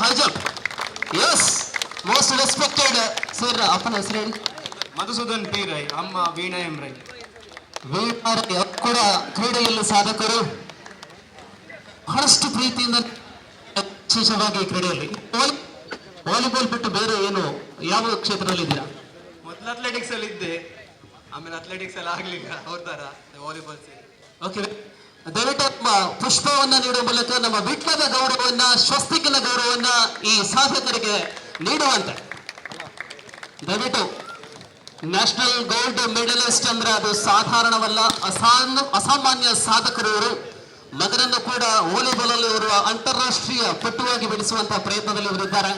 high jump. Yes, most respected sir. अपना ಹೆಸರು ಹೇಳಿ. ಮಧುಸೂದನ್ ಪಿ ರೈ, ಅಮ್ಮ ವೀಣಾ ಎಂ ರೈ. ವೀಣಾ ರೈ ಕೂಡ ಕ್ರೀಡೆಯಲ್ಲಿ ಸಾಧಕರು, ಬಹಳಷ್ಟು ಪ್ರೀತಿಯಿಂದ ವಿಶೇಷವಾಗಿ ಕ್ರೀಡೆಯಲ್ಲಿ. ವಾಲಿಬಾಲ್ ಬಿಟ್ಟು ಬೇರೆ ಏನು ಯಾವ ಕ್ಷೇತ್ರದಲ್ಲಿ ಇದ್ದೀರಾ? ಮೊದಲು ಅಥ್ಲೆಟಿಕ್ಸ್ ಅಲ್ಲಿ ಇದ್ದೆ, ಆಮೇಲೆ ಅಥ್ಲೆಟಿಕ್ಸ್ ಅಲ್ಲಿ ಆಗ್ಲಿಲ್ಲ, ಅವ್ರ ತರ ವಾಲಿಬಾಲ್ ಸೇರಿ. ಓಕೆ, ದಯವಿಟ್ಟು ಪುಷ್ಪವನ್ನ ನೀಡುವ ಮೂಲಕ ನಮ್ಮ ವಿಟ್ಲದ ಗೌರವವನ್ನ, ಸ್ವಸ್ತಿಕಿನ ಗೌರವವನ್ನ ಈ ಸಾಧಕರಿಗೆ ನೀಡುವಂತೆ ದಯವಿಟ್ಟು. ನ್ಯಾಷನಲ್ ಗೋಲ್ಡ್ ಮೆಡಲಿಸ್ಟ್ ಅಂದ್ರೆ ಅದು ಸಾಧಾರಣವಲ್ಲ, ಅಸಾಮಾನ್ಯ ಸಾಧಕರು ಇವರು. ಮಗನನ್ನು ಕೂಡ ವಾಲಿಬಾಲ್ ಅಲ್ಲಿ ಇವರು ಅಂತಾರಾಷ್ಟ್ರೀಯ ಪಟುವಾಗಿ ಬೆಳೆಸುವಂತಹ ಪ್ರಯತ್ನದಲ್ಲಿ ಇವರಿದ್ದಾರೆ.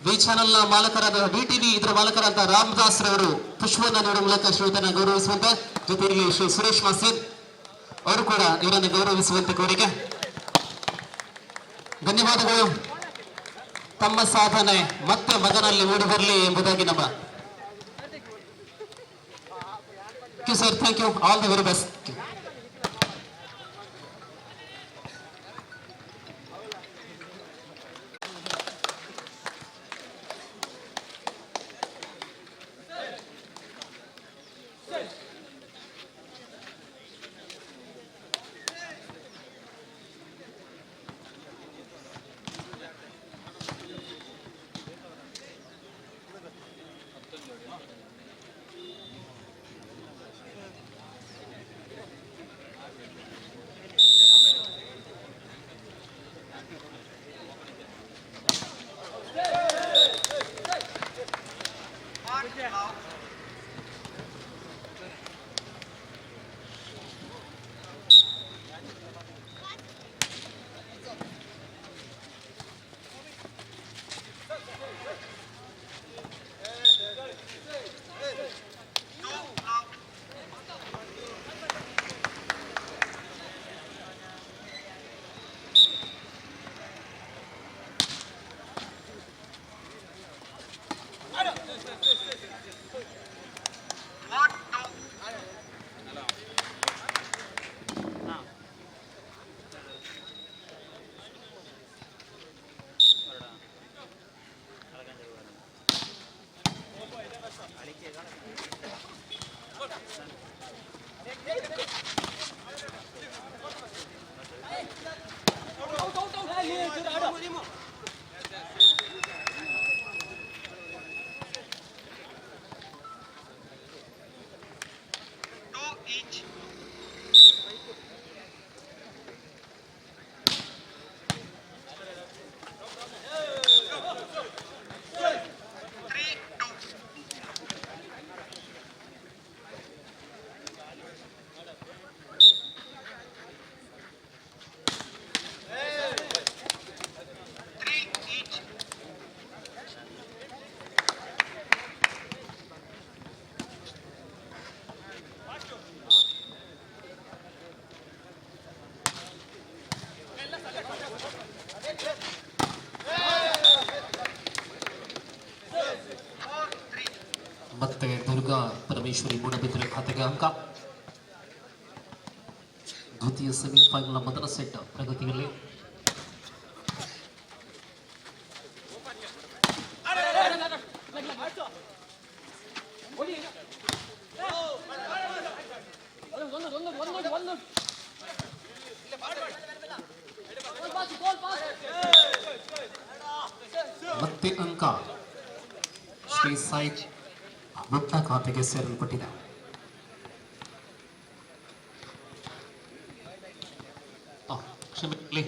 ವಿ ಚಾನೆಲ್ ನ ಮಾಲಕರಾದ ವಿಟಿವಿ ಇದರ ಮಾಲಕರಾದ ರಾಮದಾಸ್ ರವರು ಪುಷ್ಪವನ್ನು ನೀಡುವ ಮೂಲಕ ಶ್ರೀತನ ಗೌರವಿಸುವಂತೆ, ಜೊತೆಯಲ್ಲಿ ಶ್ರೀ ಸುರೇಶ್ ಮಸೀದ್ ಅವರು ಕೂಡ ಇವರನ್ನು ಗೌರವಿಸುವಂತೆ ಕೋರಿಕೆ. ಧನ್ಯವಾದಗಳು. ತಮ್ಮ ಸಾಧನೆ ಮತ್ತೆ ಮಗನಲ್ಲಿ ಮೂಡಿ ಬರಲಿ ಎಂಬುದಾಗಿ ನಮ್ಮ sir. Thank you, all the very best. ಮತ್ತೆ ದುರ್ಗಾ ಪರಮೇಶ್ವರಿ ಮೂಡಬಿದ್ರೆ ಖಾತೆಗೆ ಅಂಕ. ದ್ವಿತೀಯ ಸೆಮಿಫೈನಲ್ ಮೊದಲ ಸೆಟ್ ಪ್ರಗತಿಯಲ್ಲಿ. ಮತ್ತೆ ಅಂಕ ಶ್ರೀ ಸಾಯಿ ವಿಟ್ಲ ಖಾತೆಗೆ ಸೇರಲ್ಪಟ್ಟಿದೆ. ಕ್ಷಮಿಸಲಿ,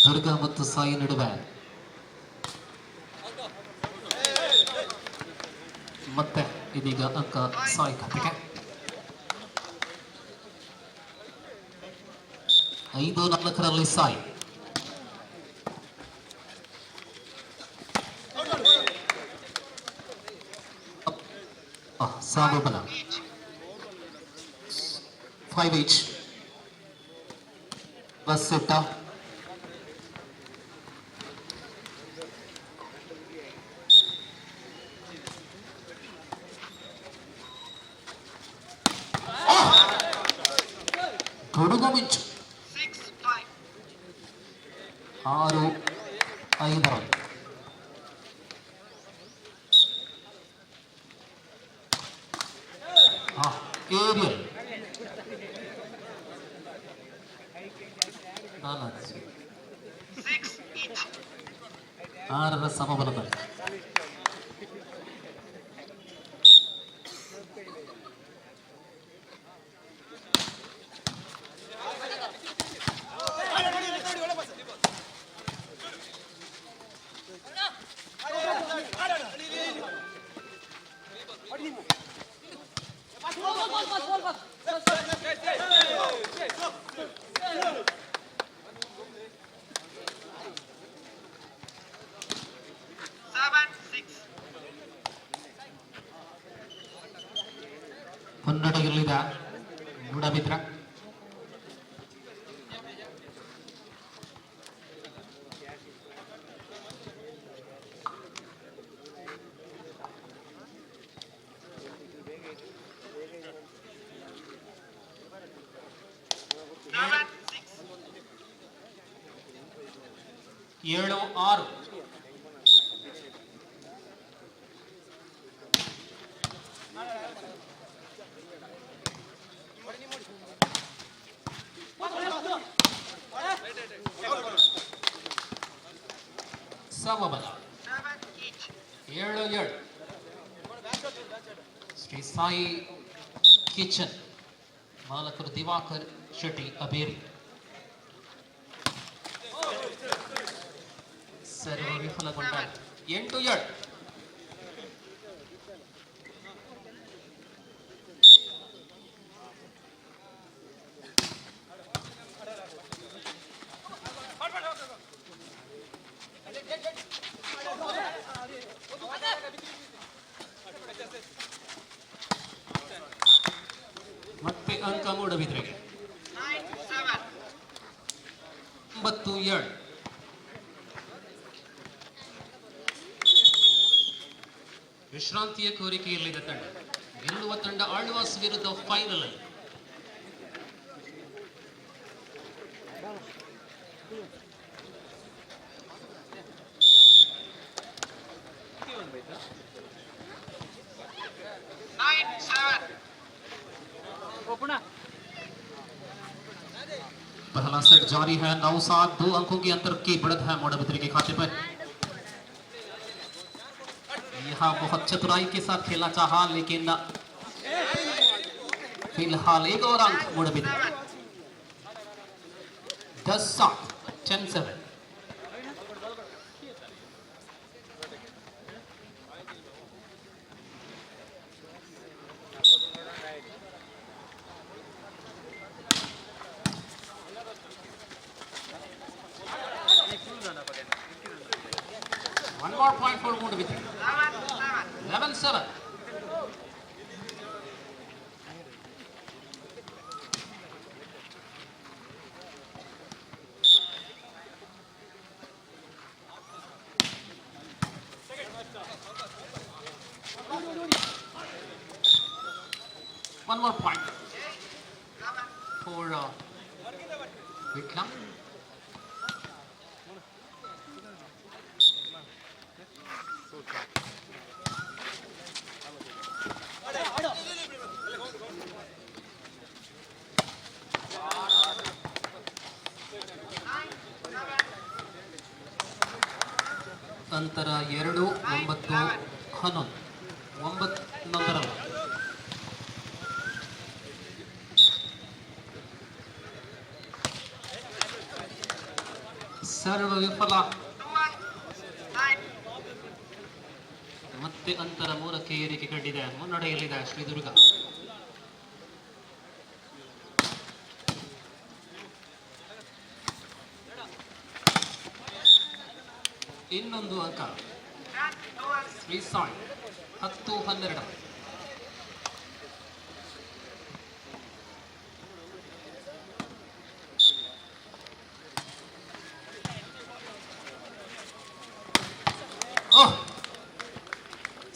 ದುರ್ಗಾ ಮತ್ತು ಸಾಯಿ ನಡುವೆ ಮತ್ತೆ ಇದೀಗ ಅಂಕ ಸಾಯಿ ಖಾತೆಗೆ. 5-4 ಸಾಯಿ. ಸಾಬುಬಲ 5 each. ಬಸ್ ಸೆಟ್ಟ ಹುಡುಗ ಮಿಂಚು. 6-5 ಏರಿಯಲ್ 6 ಸಮಬಲದಲ್ಲಿ. ಮುನ್ನಡೆಯಲ್ಲಿದೆ ಮೂಡಬಿದ್ರ. ಏಳು 6 ಸಮಬಲ. 7-7 ಶ್ರೀ ಸಾಯಿ ಕಿಚನ್ ಮಾಲಕರು ದಿವಾಕರ್ ಶೆಟ್ಟಿ ಅಬೇರಿ. ಸರ್ವ ವಿಫಲಗೊಂಡ 8-7. ಮತ್ತೆ ಅಂಕ ಮೂಡಬಿದ್ರೆಗೆ 9-7. ವಿಶ್ರಾಂತಿಯ ಕೋರಿಕೆಯಲ್ಲಿದ್ದ ತಂಡ ಗೆಲ್ಲುವ ತಂಡ ಆಳ್ವಾಸ್ ವಿರುದ್ಧ ಫೈನಲ್ ಅಲ್ಲಿ. पहला सेट जारी है. 9-7 2 अंकों के अंतर की बढ़त है मोड़ाबिद्री के खाते पर. यहाँ बहुत चतुराई के साथ खेलना चाहा लेकिन फिलहाल एक और अंक मोड़ाबिद्री. 10-7 10-7. One more point for Moodabitri. 11-7. One more point for Vikram. ಅಂತರ 2-9-11 9 ಸರ್ವ ವಿಫಲ. ಮತ್ತೆ ಅಂತರ 3ಕ್ಕೆ ಏರಿಕೆ ಕಂಡಿದೆ. ಮುನ್ನಡೆಯಲ್ಲಿದೆ ಶ್ರೀದುರ್ಗ. ಇನ್ನೊಂದು ಅಂಕ ಶ್ರೀ ಸಾಯಿ 10-12.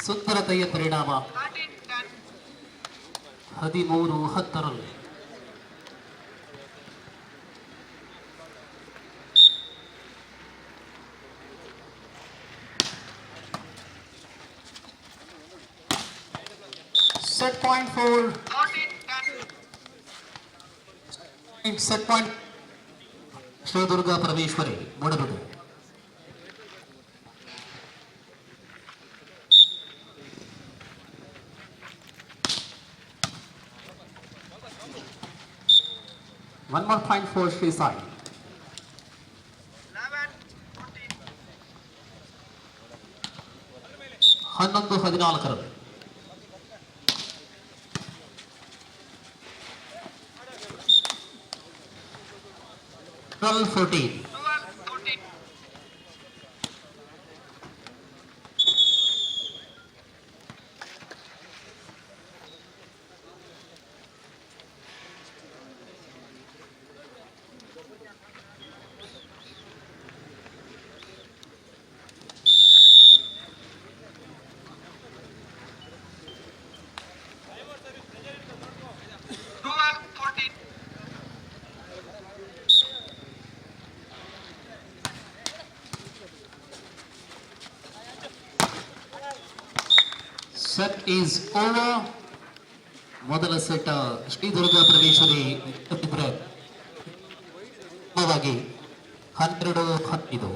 ಸುಂದರತೆಯ ಪರಿಣಾಮ 13-10. Set point for set point Sri Durga Parameshwari, Modabudu. One more point for Sri Sai. 11-14. 12-14. Set is over. ಮೊದಲ ಸೆಟ್ ಶ್ರೀ ದುರ್ಗಾ ಪರಮೇಶ್ವರಿ ವಾಗಿ 12-15.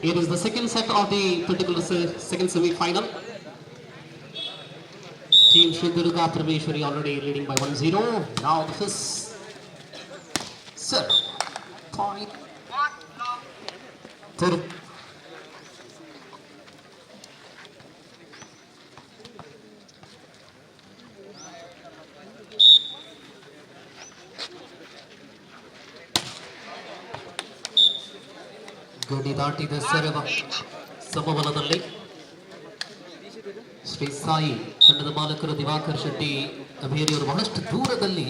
It is the second set of the particular second semi-final. Team Sri Durga Parameshwari already leading by 1-0. Now the first set point. Third. ಗಡಿ ದಾಟಿದ ಸೆರವ ಸಮಬಲದಲ್ಲಿ ಶ್ರೀ ಸಾಯಿ ತಂಡದ ಮಾಲಕರು ದಿವಾಕರ್ ಶೆಟ್ಟಿ ಅಭಿಯರಿಯವರು ಬಹಳಷ್ಟು ದೂರದಲ್ಲಿ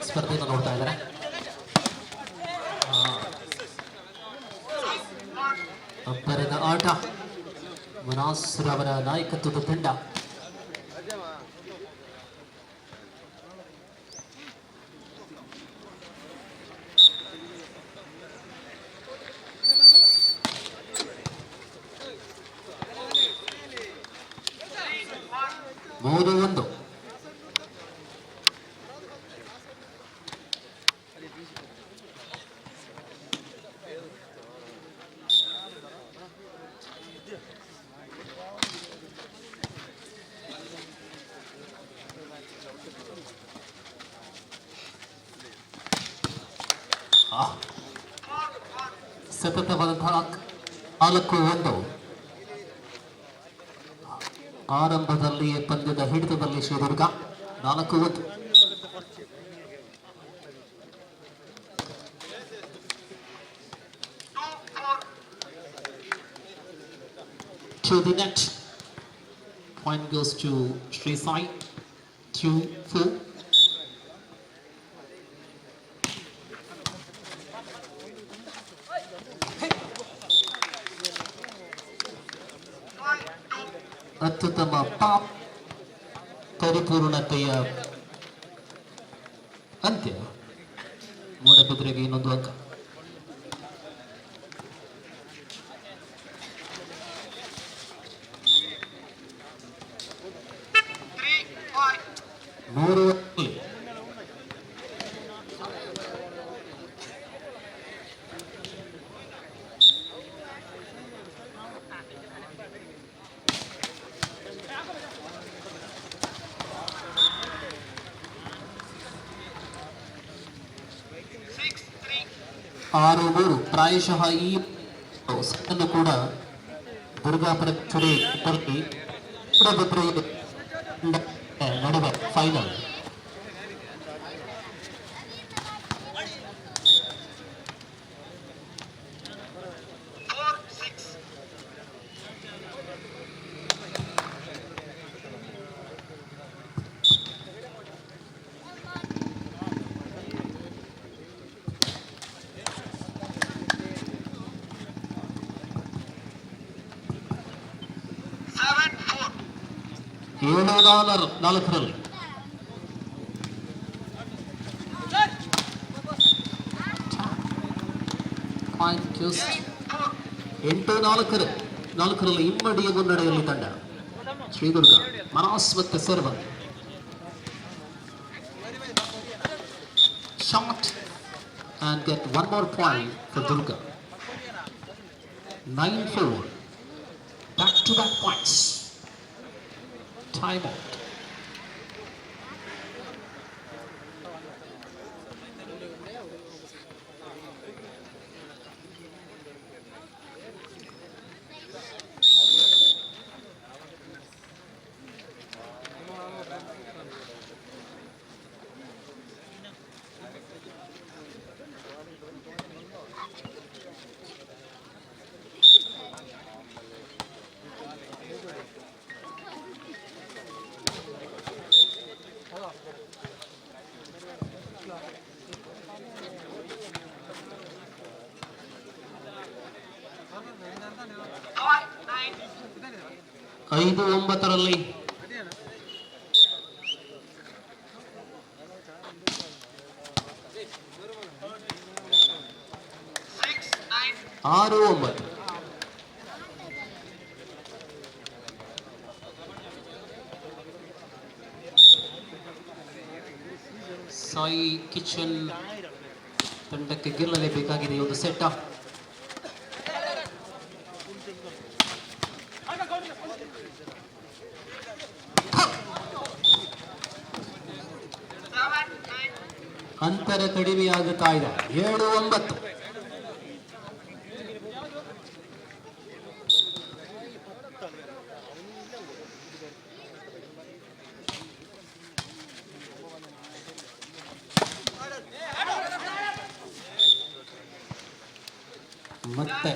ಸ್ಪರ್ಧೆಯನ್ನು ನೋಡ್ತಾ ಇದ್ದಾರೆ. ಅಬ್ಬರದ ಆಟ, ಮನಾಸುರ್ ಅವರ ನಾಯಕತ್ವದ ತಂಡ. ಮೂರು ಒಂದು. ಸತತವಾದಂತಹ 4-1. ಆರಂಭದಲ್ಲಿ ಪಂದ್ಯದ ಹಿಡಿತದಲ್ಲಿ Sridurga 4-1. To the net. Point goes to Sri Sai. 2-4. ಅತ್ಯುತ್ತಮ ಪಾಪ್ ಪರಿಪೂರ್ಣತೆಯ ಅಂತ್ಯ. ಮೂಡಬಿದ್ರೆಗೆ ಇನ್ನೊಂದು ಅಂಕ. ಮೂರು 6-3 ಪ್ರಾಯಶಃ ಈ ಸೆಟ್ಟನ್ನು ಕೂಡ ದುರ್ಗಾಪುರಚುರಿ ಟರ್ಕಿ ನಡುವೆ ಫೈನಲ್. $7-4 8-4 ಇಮ್ಮಡಿಯ ಮುನ್ನಡೆಯಲ್ಲಿ ತಂಡ ಶ್ರೀದುರ್ಗ. ಮನಾಸ್ ಮತ್ತೆ ಸರ್ವ shot and get one more point for Durga. 9-4. Back to back points. Time out. ಐದು 9 6-9 ಸಾಯಿ ಕಿಚನ್ ತಂಡಕ್ಕೆ ಗೆಲ್ಲಲೇಬೇಕಾಗಿದೆ ಈ ಒಂದು ಸೆಟ್. ಅಂತರ ಕಡಿಮೆಯಾಗುತ್ತಾ ಇದೆ. 7-9. ಮತ್ತೆ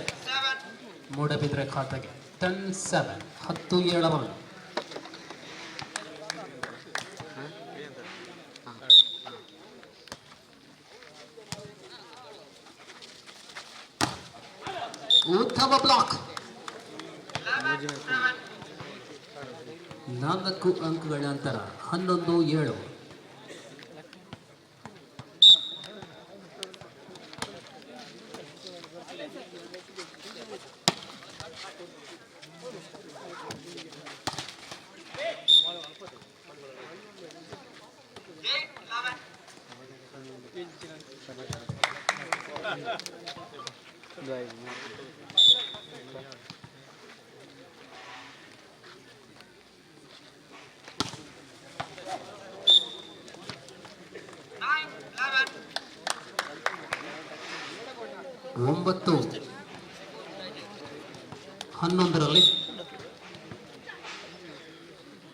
ಮೂಡಬಿದ್ರೆ ಖಾತೆಗೆ 10-7 10-7 ಉತ್ತಮ ಬ್ಲಾಕ್. 4 ಅಂಕಗಳ ನಂತರ 11-7. ಒಂಬತ್ತು 11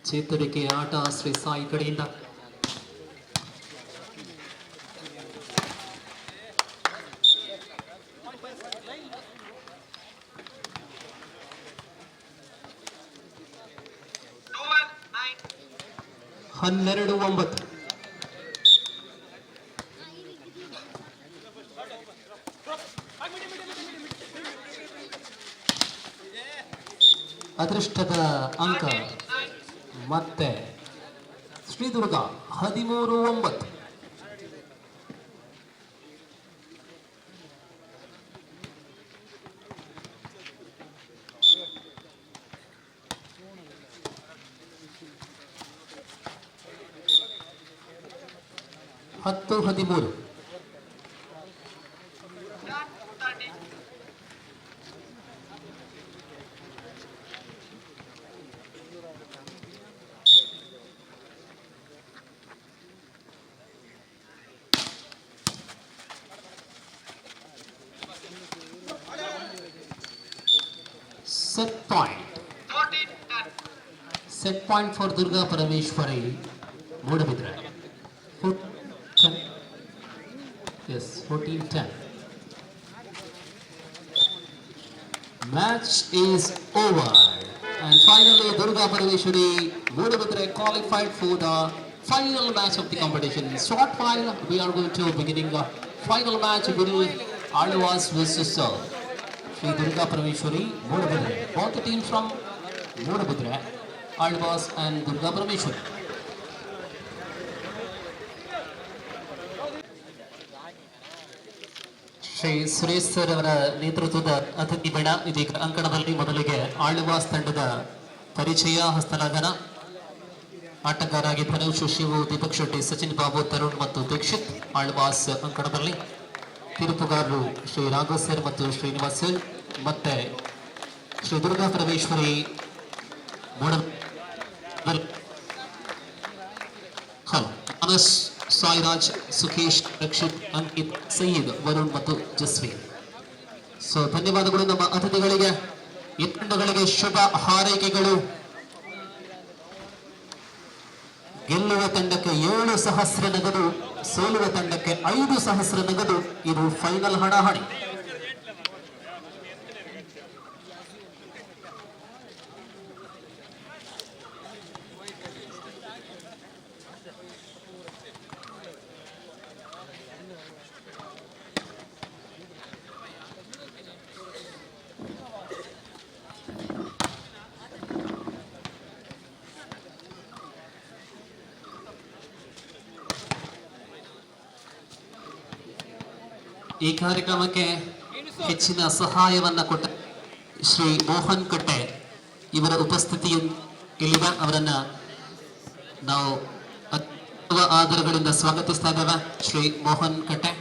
ಚೇತರಿಕೆ ಆಟ ಶ್ರೀ ಸಾಯಿ ಕಡೆಯಿಂದ. ಹನ್ನೆರಡು 9. ಅದೃಷ್ಟದ ಅಂಕ ಮತ್ತೆ ಶ್ರೀದುರ್ಗ 13-9. ಹತ್ತು 13. Set point. Set point for Durga Parameshwari, Modabidra. 14-10. Yes, 14-10. Match is over. And finally, Durga Parameshwari, Modabidra qualified for the final match of the competition. Short while, we are going to beginning the final match between Alwas versus Sri Durga Parameshwari, Modabidra. Both the teams from Modabidra, Alwas and Durga Parameshwari. Shri Suresh sir ಅವರ ನೇತೃತ್ವದ ಅತಿಥಿ ಬೇಡ ಇದೀಗ ಅಂಕಣದಲ್ಲಿ ಮೊದಲಿಗೆ ಆಳ್ವಾಸ್ ತಂಡದ ಪರಿಚಯ ಹಸ್ತಲಾಘನ. ಆಟಗಾರಾಗಿ ಧನುಷ್, ಶಿವು, ದೀಪಕ್ ಶೆಟ್ಟಿ, ಸಚಿನ್ ಬಾಬು, ತರುಣ್ ಮತ್ತು Dixit Alva's ಅಂಕಣದಲ್ಲಿ. ತೀರ್ಪುಗಾರರು Shri Raghav sir ಮತ್ತು ಶ್ರೀನಿವಾಸ್ ಸರ್. ಮತ್ತೆ ಶ್ರೀ ದುರ್ಗಾ ಪರಮೇಶ್ವರಿ ಅನಸ್, ಸಾಯಿರಾಜ್, ಸುಖೇಶ್, ರಕ್ಷಿತ್, ಅಂಕಿತ್, ಸಯೀದ್, ವರುಣ್ ಮತ್ತು ಜಸ್ವೀರ್. ಸೊ ಧನ್ಯವಾದಗಳು ನಮ್ಮ ಅತಿಥಿಗಳಿಗೆ. ಈ ತಂಡಗಳಿಗೆ ಶುಭ ಹಾರೈಕೆಗಳು. ಗೆಲ್ಲುವ ತಂಡಕ್ಕೆ 7,000 ನಗದು, ಸೋಲುವ ತಂಡಕ್ಕೆ 5,000 ನಗದು. ಇದು ಫೈನಲ್ ಹಣಾಹಣಿ. ಈ ಕಾರ್ಯಕ್ರಮಕ್ಕೆ ಹೆಚ್ಚಿನ ಸಹಾಯವನ್ನ ಕೊಟ್ಟ ಶ್ರೀ ಮೋಹನ್ ಕಟ್ಟೆ ಇವರ ಉಪಸ್ಥಿತಿ ಇಲ್ಲಿದೆ. ಅವರನ್ನ ನಾವು ಆದರಗಳಿಂದ ಸ್ವಾಗತಿಸ್ತಾ ಇದ್ದೇವೆ. ಶ್ರೀ ಮೋಹನ್ ಕಟ್ಟೆ.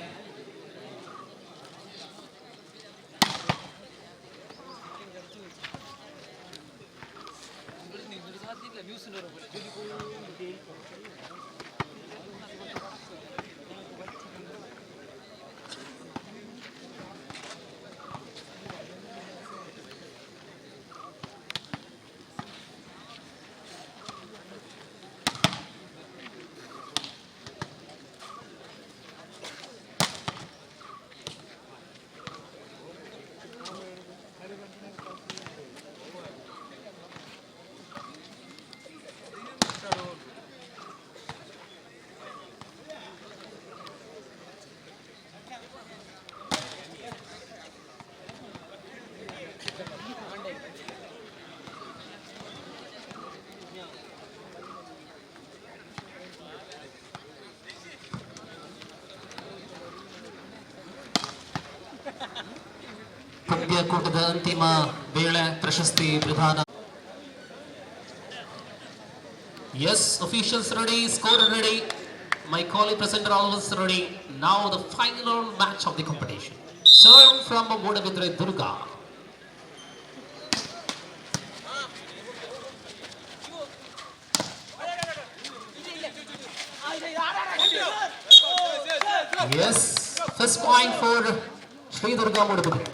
ಪಂದ್ಯಕೂಟದ ಅಂತಿಮ ವೇಳೆ ಪ್ರಶಸ್ತಿ ಪ್ರದಾನ. Yes, officials ready, score ready. My colleague presenter always ready. Now the final match of the competition. Serve from Modabidra Durga. Yes, first point for Sri Durga Modabidra.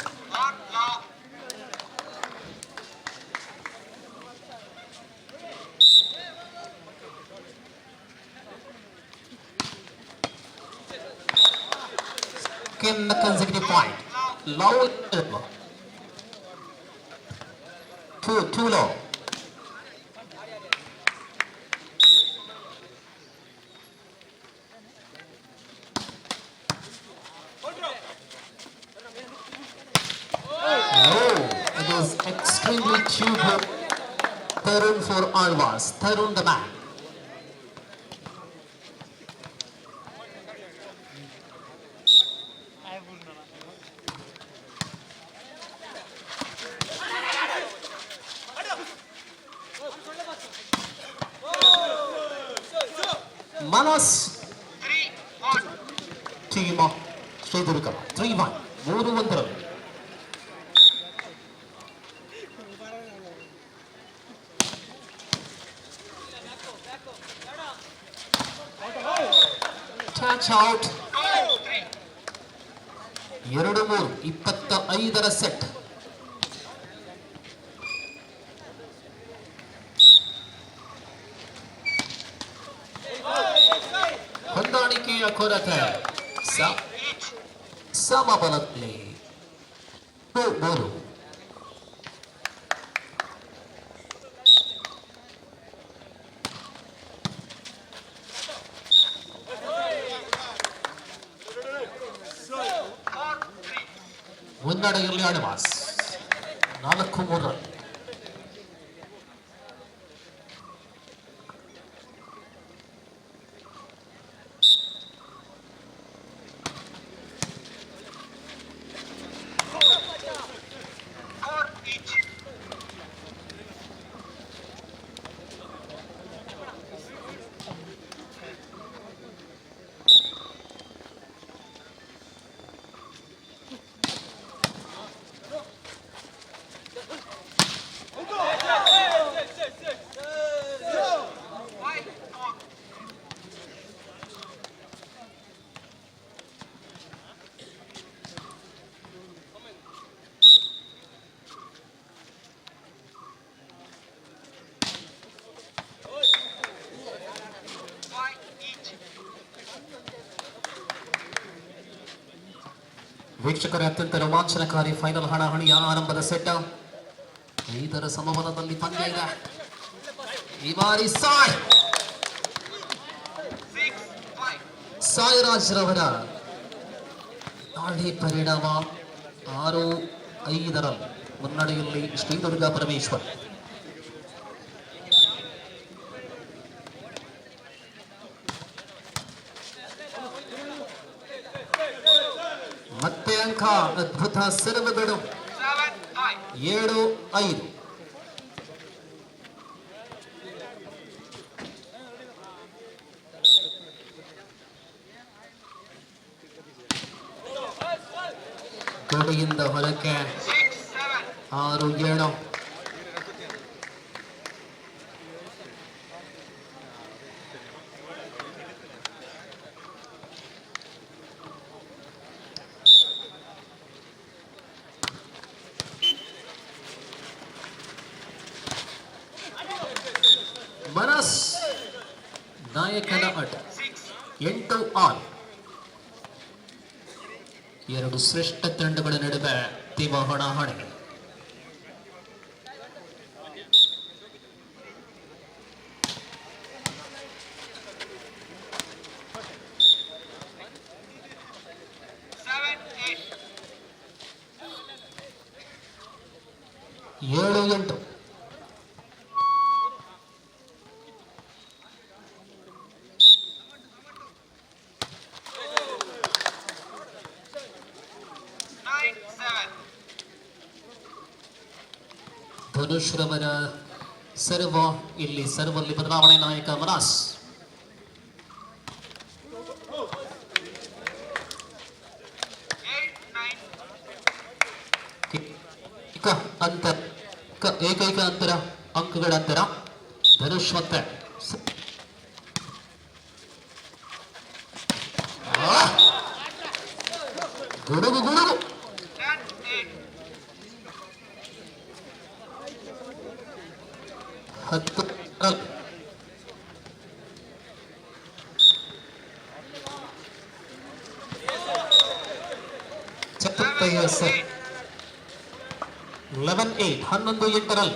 The consecutive point. Low, too low. No, it is extremely too low. Tarun for Alwas. Tarun the man. Manas team of Sri Durga 3-1 3-1. Touch out 2-3 25 set. ಬೆಳವಣಿಗೆಯ ಕೊರತೆ ಸಮಬಲದಲ್ಲಿ goal. ಮುನ್ನಡೆಯಲ್ಲಿ advance 4-3 run. ವೀಕ್ಷಕರೇ, ಅತ್ಯಂತ ರೋಮಾಂಚನಕಾರಿ final ಹಣಾಹಣಿಯ ಆರಂಭದ set. 5ರ ಸಮಬಲದಲ್ಲಿ ಪಂದ್ಯ ಇದೆ. ಈ ಬಾರಿ ಸಾಯಿರಾಜ್ ರವರ ದಾಳಿ ಪರಿಣಾಮ 6-5 ರನ್ ಮುನ್ನಡೆಯಲ್ಲಿ ಶ್ರೀ ದುರ್ಗಾ ಪರಮೇಶ್ವರ್. ಮತ್ತೆ ಅಂಕ, ಅದ್ಭುತ ಸರ್ವ್ ಬಿಡು. 7-5. ಗಡಿಯಿಂದ ಹೊರಕ್ಕೆ 6-7. ಮನಸ್ ನಾಯಕನ ಆಟ 8-6. 2 ಶ್ರೇಷ್ಠ ತಂಡಗಳ ನಡುವೆ ತೀವ್ರ ಹಣಾಹಣಿ. ಏಳು ಎಂಟು. ಧನುಷ್ ರವರ ಸರ್ವ. ಇಲ್ಲಿ ಸರ್ವಲ್ಲಿ ಬದಲಾವಣೆ. ನಾಯಕ ಮನಾಸ್. ಏಕೈಕ ಅಂತರ, ಅಂಕಗಳ ಅಂತರ. ಧನುಷ್ ಮತ್ತೆ ಗುಡುಗು ಗುಡುಗು. 10 ರನ್. ಚತುರ್ಥಯ ಸೆಟ್ 11-8. 11-8 ರನ್.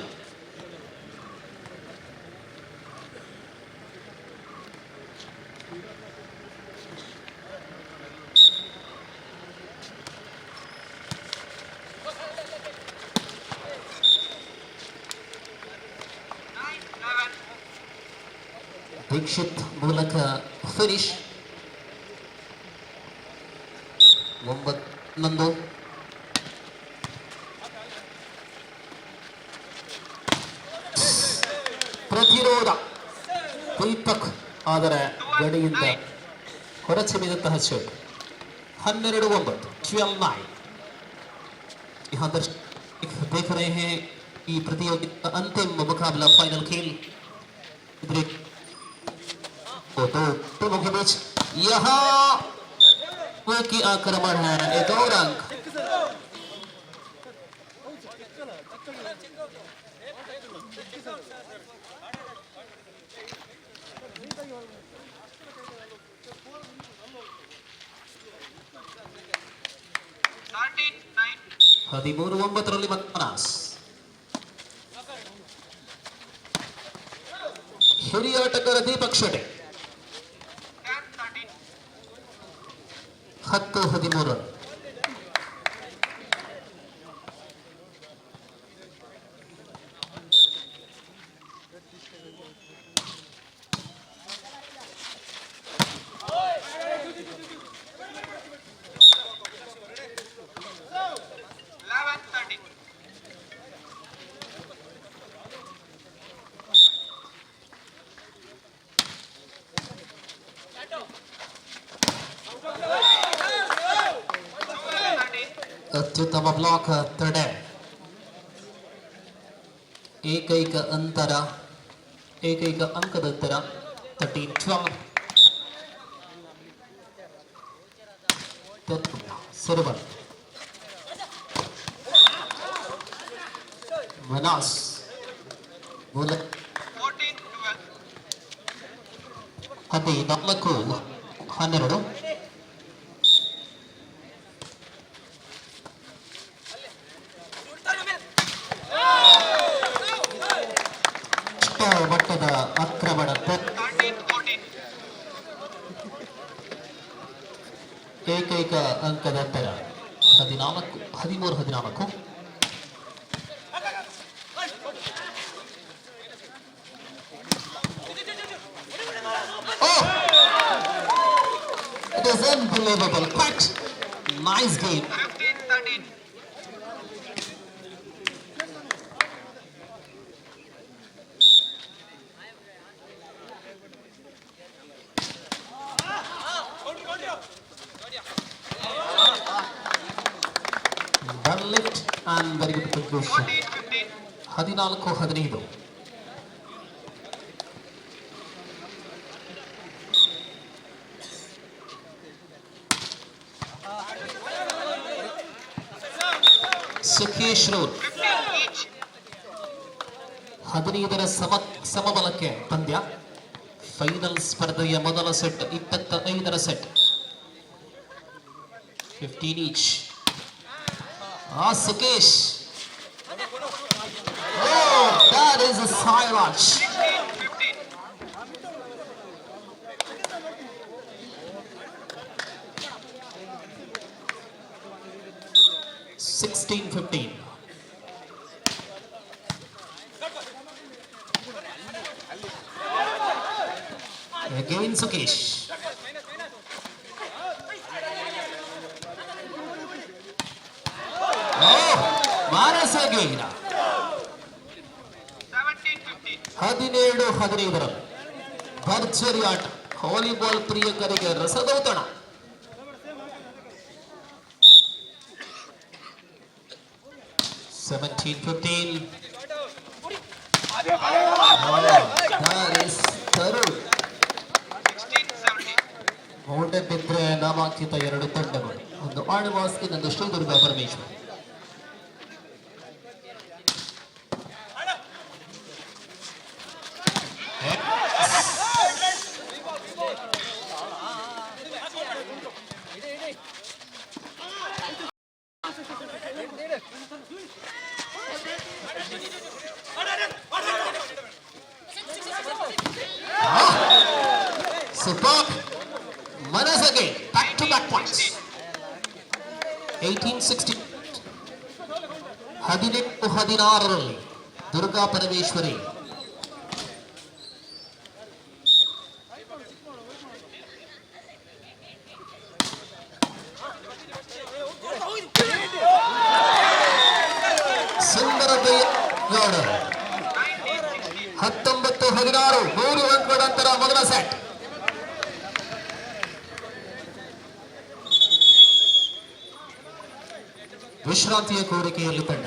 ದೀಕ್ಷಿತ್ ಮೂಲಕ ಫಿನಿಶ್. 9-11. ಪ್ರತಿರೋಧ ದೀಪಕ್, ಆದರೆ ಗಡಿಯಿಂದ ಹೊರಚಿಮಿದಂತಹ ಶೇಟ್. 12-9. 12-9. यहाँ दर्शक देख रहे हैं कि प्रतियोगिता अंतिम मुकाबला फाइनल खेल तो टीमों के बीच यहाँ की आक्रमण है. एक और अंक. 13-9 ಮನಸ್. ಹಿರಿಯ ಆಟಗಾರ ದೀಪಕ್ ಶೆಟ್ಟಿ 10-13. ಅತ್ಯುತ್ತಮ ಬ್ಲಾಕ್ ತಡೆ. ಏಕೈಕ ಅಂಕದ ಅಂತರ 13-12. ಸರ್ವರ್ ಮನಾಸ್ 14-12. ಮಟ್ಟದ ಆಕ್ರಮಣ. ಏಕೈಕ ಅಂಕದ ಅಂತರ 13-14. It is unbelievable. Quite nice game. 15-13. One lift and very good conclusion. 14-15. Sukesh ರೋಡ್ 15ರ ಸಮಬಲಕ್ಕೆ ಪಂದ್ಯ. ಫೈನಲ್ ಸ್ಪರ್ಧೆಯ ಮೊದಲ ಸೆಟ್ 25ರ set 15 each. Sukesh, that is a silence. 16-15. Again Sukesh. Manas again. 17-15. ಭರ್ಜರಿ ಆಟ. ವಾಲಿಬಾಲ್ ಪ್ರಿಯಕರಿಗೆ ರಸದೌತಣ. That is third. 16-17. ಮೋಟೆ ಬಿದ್ರೆ ನಾಮಾಂಕಿತ 2 ತಂಡಗಳು. ಒಂದು ಆಳ್ವಾಸ್, ಇನ್ನೊಂದು Sridurga Parameshwar. Superb. Manas again. Back-to-back points. 18-16. 18-16 Durga Parameshwari. ಸುಂದರ ಗೌಡ 19-16. 3 ಅಂಕಗಳ ಅಂತರ ಮೊದಲ ಸೆಟ್. ವಿಶ್ರಾಂತಿಯ ಕೋರಿಕೆಯಲ್ಲಿ ತಂಡ.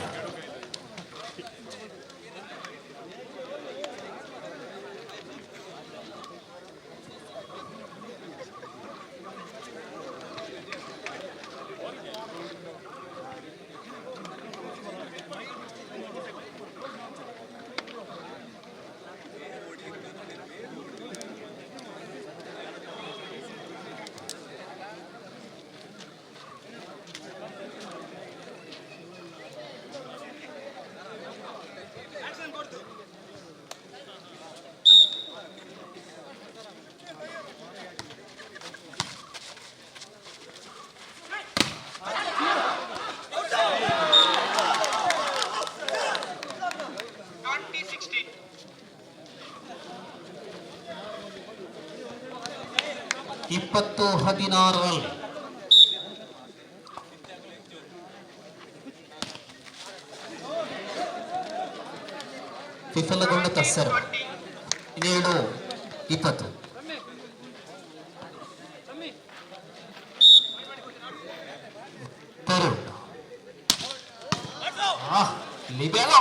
20-16 ವಿಫಲಗೊಂಡ ಸರ್ವ್ 17-20 ತರುಣ್ ಲಿಬೆರೋ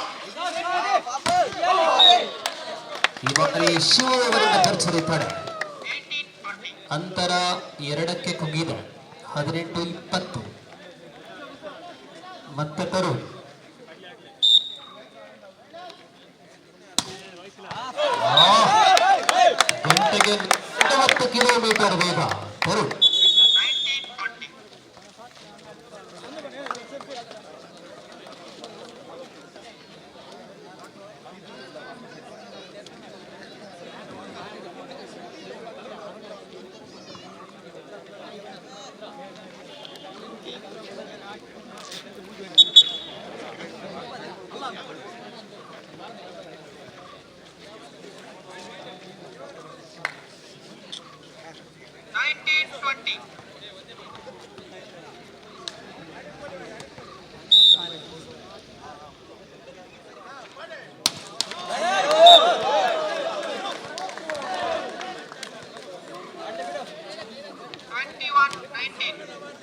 ಈ ಬಾರಿ ಶಿವ ಅವರಿಂದ ಖರ್ಚುತ್ತಾರೆ ಅಂತರ 2ಕ್ಕೆ ಕುಗ್ಗಿದೆ 18-20 ಮತ್ತೆ ತರುಣ್ ಗಂಟೆಗೆ 90 ಕಿಲೋಮೀಟರ್ ವೇಗ ತರುಣ್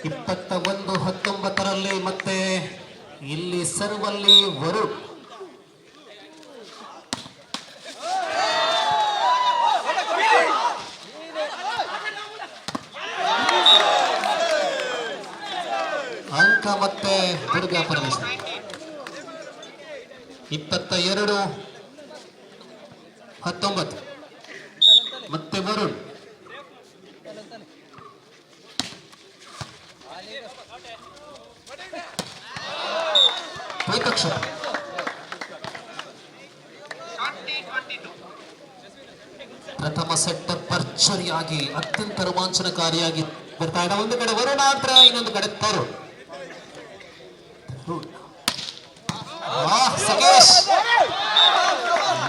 ಇಪ್ಪತ್ತ 19 ಮತ್ತೆ ಇಲ್ಲಿ ಸರ್ವಲ್ಲಿ ವರುಣ್ ಅಂಕ ಮತ್ತೆ ದುರ್ಗಾ ಪರಮೇಶ್ವರಿ 22-19 ಮತ್ತೆ ವರುಣ್ ಪ್ರಥಮ ಸೆಟ್ ಭರ್ಜರಿಯಾಗಿ ಅತ್ಯಂತ ರೋಮಾಂಚನಕಾರಿಯಾಗಿ ಬರ್ತಾ ಇದೆ. ಒಂದು ಕಡೆ ವರುಣ ಆದ್ರೆ ಇನ್ನೊಂದು ಕಡೆ ತರುಣ್. ಸಕೇಶ್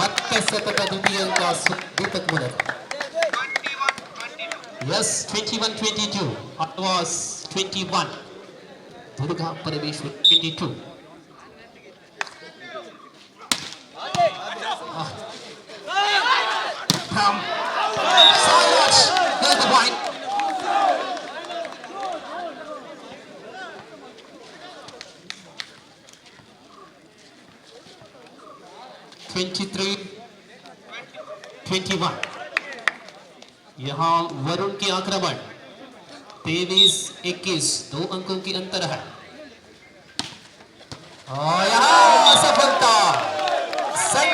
ಮತ್ತೆ ಸತತ ದ್ವಿತೀಯಾಂಕ ದೀಪಕ್ ಮೂಲಕ. Yes 21-22 it was 21 Durga Parameshwar 22. Sayash, there's the point. 23-21 यहाँ वरुण की आक्रमण 23-21 2 अंकों की अंतर है और यहाँ सफलता set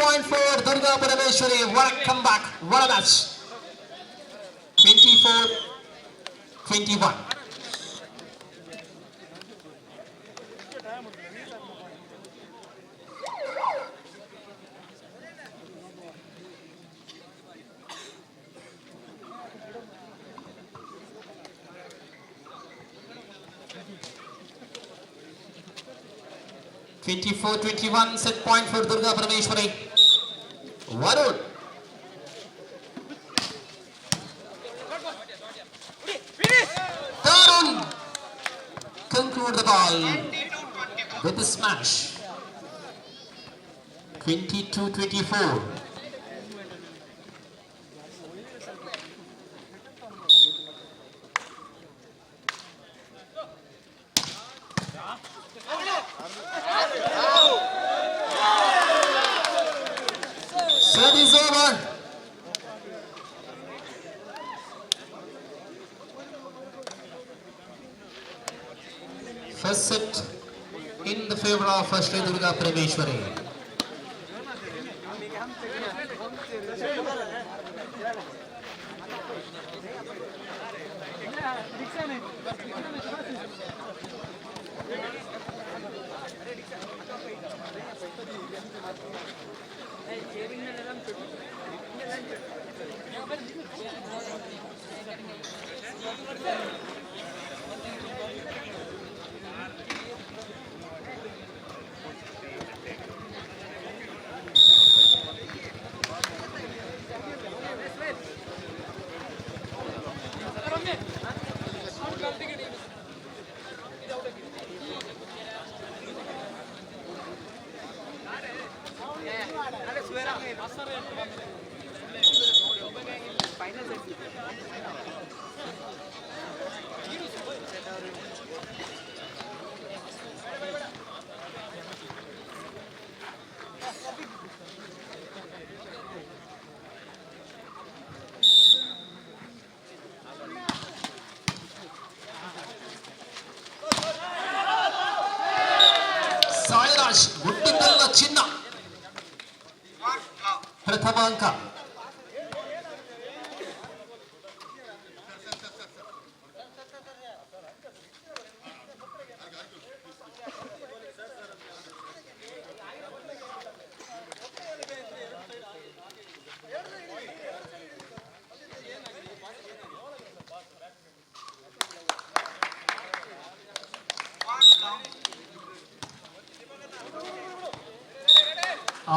point for Durga Parameshwari. What a comeback, what a match. 24-21 24-21 set point for Durga Parameshwari. Varun. Tarun conclude the ball with a smash. 22-24. Set is over. First set in the favor of Shri Durga Parameshwari. Sairaj ಹುಟ್ಟಿದ್ದಲ್ಲ ಚಿನ್ನ ಪ್ರಥಮ ಅಂಕ.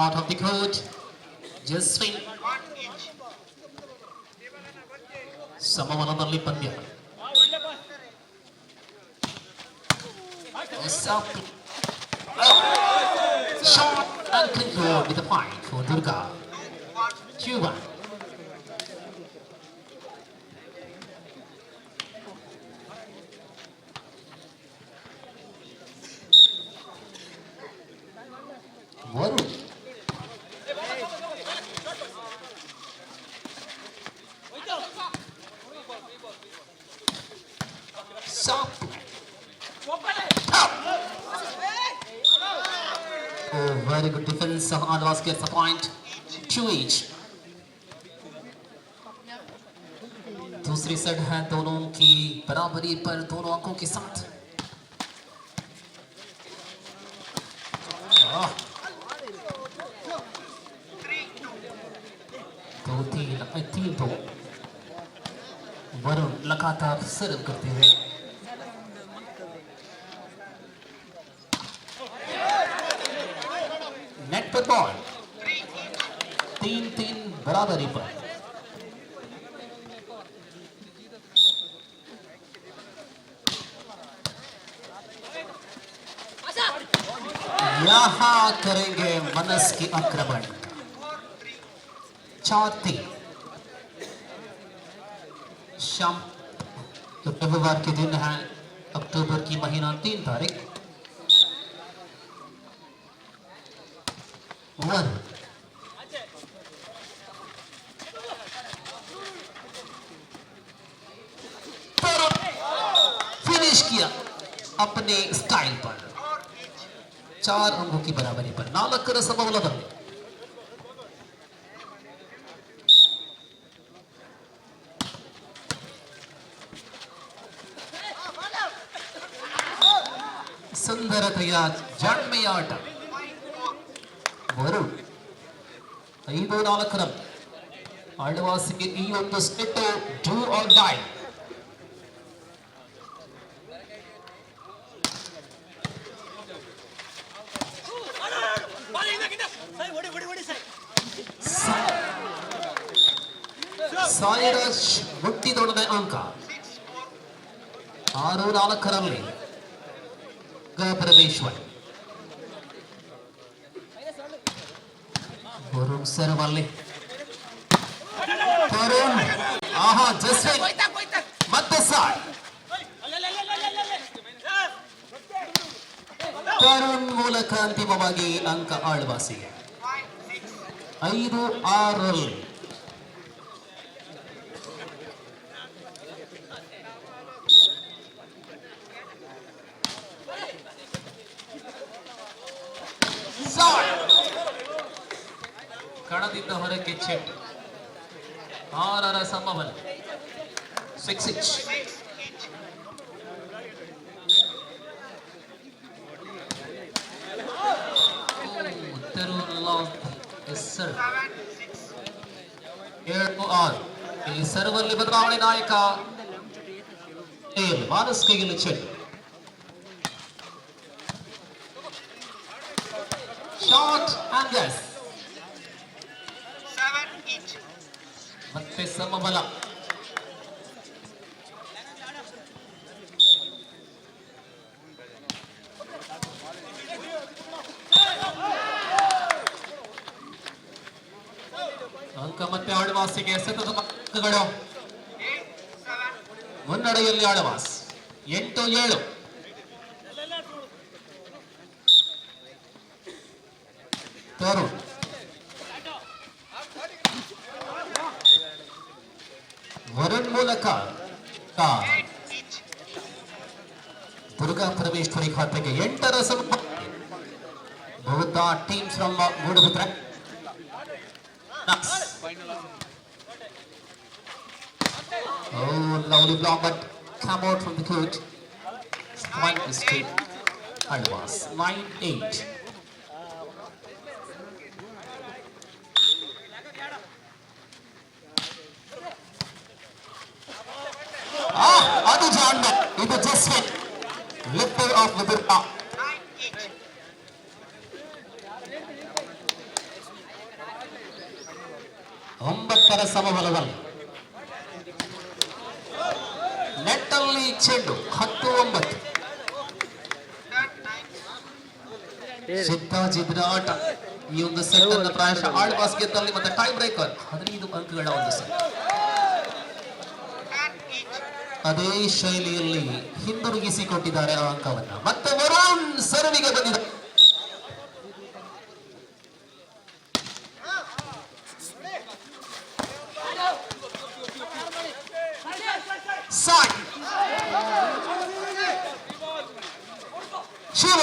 Out of the court, Jaswin. ಸಮಬಲದಲ್ಲಿ ಪಂದ್ಯ. Shot and control with the point for Durga. Cuba. Varun. Oh, very good defense of Advas gets a point. 2 each. दूसरी set है दोनों की बराबरी पर दोनों अंकों के साथ. तीन दो. वरुण लगातार सर्व करते हुए नेट पर बॉल. 3-3 बराबरी पर. यहां करेंगे मनस की आक्रमण. 4-3. शाम तो रविवार के दिन है, अक्टूबर की महीना 3 तारीख. फिनिश किया अपने स्टाइल पर. 4 अंकों की बराबरी पर. 4 ಸಮಬಲದಲ್ಲಿ ಸುಂದರತೆಯ ಜಾಣ್ಮೆಯ ಆಟ. ವರುಣ್ 5-4 ರನ್. ಆಳ್ವಾಸಿಗೆ ಈ ಒಂದು set do or die. Sairaj ಹುಟ್ಟಿದೊಡನೆ ಅಂಕ 6-4 ರಲ್ಲಿ ಪ್ರವೇಶ್ವರ್. ವರುಣ್ ಸರ್ವಲ್ಲಿ ತರುಣ್. ಆಹಾ, ಜಸ್ವಿನ್ ಮತ್ತೆ ಸಾಯ್. ತರುಣ್ ಮೂಲಕ ಅಂತಿಮವಾಗಿ ಅಂಕ ಆಳ್ವಾಸಿಗೆ 5-6 ರಲ್ಲಿ. ಕಣದಿಂದ ಹೊರಕ್ಕೆ ಚೆಟ್. 6 ಸಮಬಲ. 6 each. ಇಲ್ಲಿ ಸರ್ವಲ್ಲಿ ಬದಲಾವಣೆ. ನಾಯಕ ಮಾನಸ್ ಕೈಯಲ್ಲಿ ಚೆಟ್. Shot and guess. ಮತ್ತೆ ಸಮಬಲ. ಅಂಕ ಮತ್ತೆ ಆಳ್ವಾಸಿಗೆ ಸತತ ಅಂಕಗಳು. ಮುನ್ನಡೆಯಲ್ಲಿ ಆಳ್ವಾಸ್ 8-7. ತರುಣ್ ವರುಣ್ ಮೂಲಕ ದುರ್ಗಾ ಪರಮೇಶ್ವರಿ ಖಾತೆಗೆ 8 run. both the teams from Muduputra. Oh, lovely block, but come out from the court. Point mistake. Alwas 9-8. Adu Janda, it is just hit. Lifter of Vidurga. 9 ಸಮಬಲದಲ್ಲಿ ನೆಟ್ಟಲ್ಲಿ ಚೆಂಡು 10-9. ಸಿದ್ಧಾಜಿದ್ರ ಆಟ. ಈ ಒಂದು ಸೆಟ್ ಅನ್ನು ಪ್ರಾಯಶಃ ಆಳ್ವಾಸ್ ಗೆದ್ದಲ್ಲಿ ಮತ್ತೆ ಟೈ ಬ್ರೇಕರ್ 15 ಅಂಕಗಳ ಒಂದು ಸೆಟ್. ಅದೇ ಶೈಲಿಯಲ್ಲಿ ಹಿಂದಿರುಗಿಸಿಕೊಟ್ಟಿದ್ದಾರೆ ಆ ಅಂಕವನ್ನ. ಮತ್ತೆ ವರುಣ್ ಸರ್ವಿಗೆ ಬಂದಿದೆ. ಸಾಯ್ ಶಿವ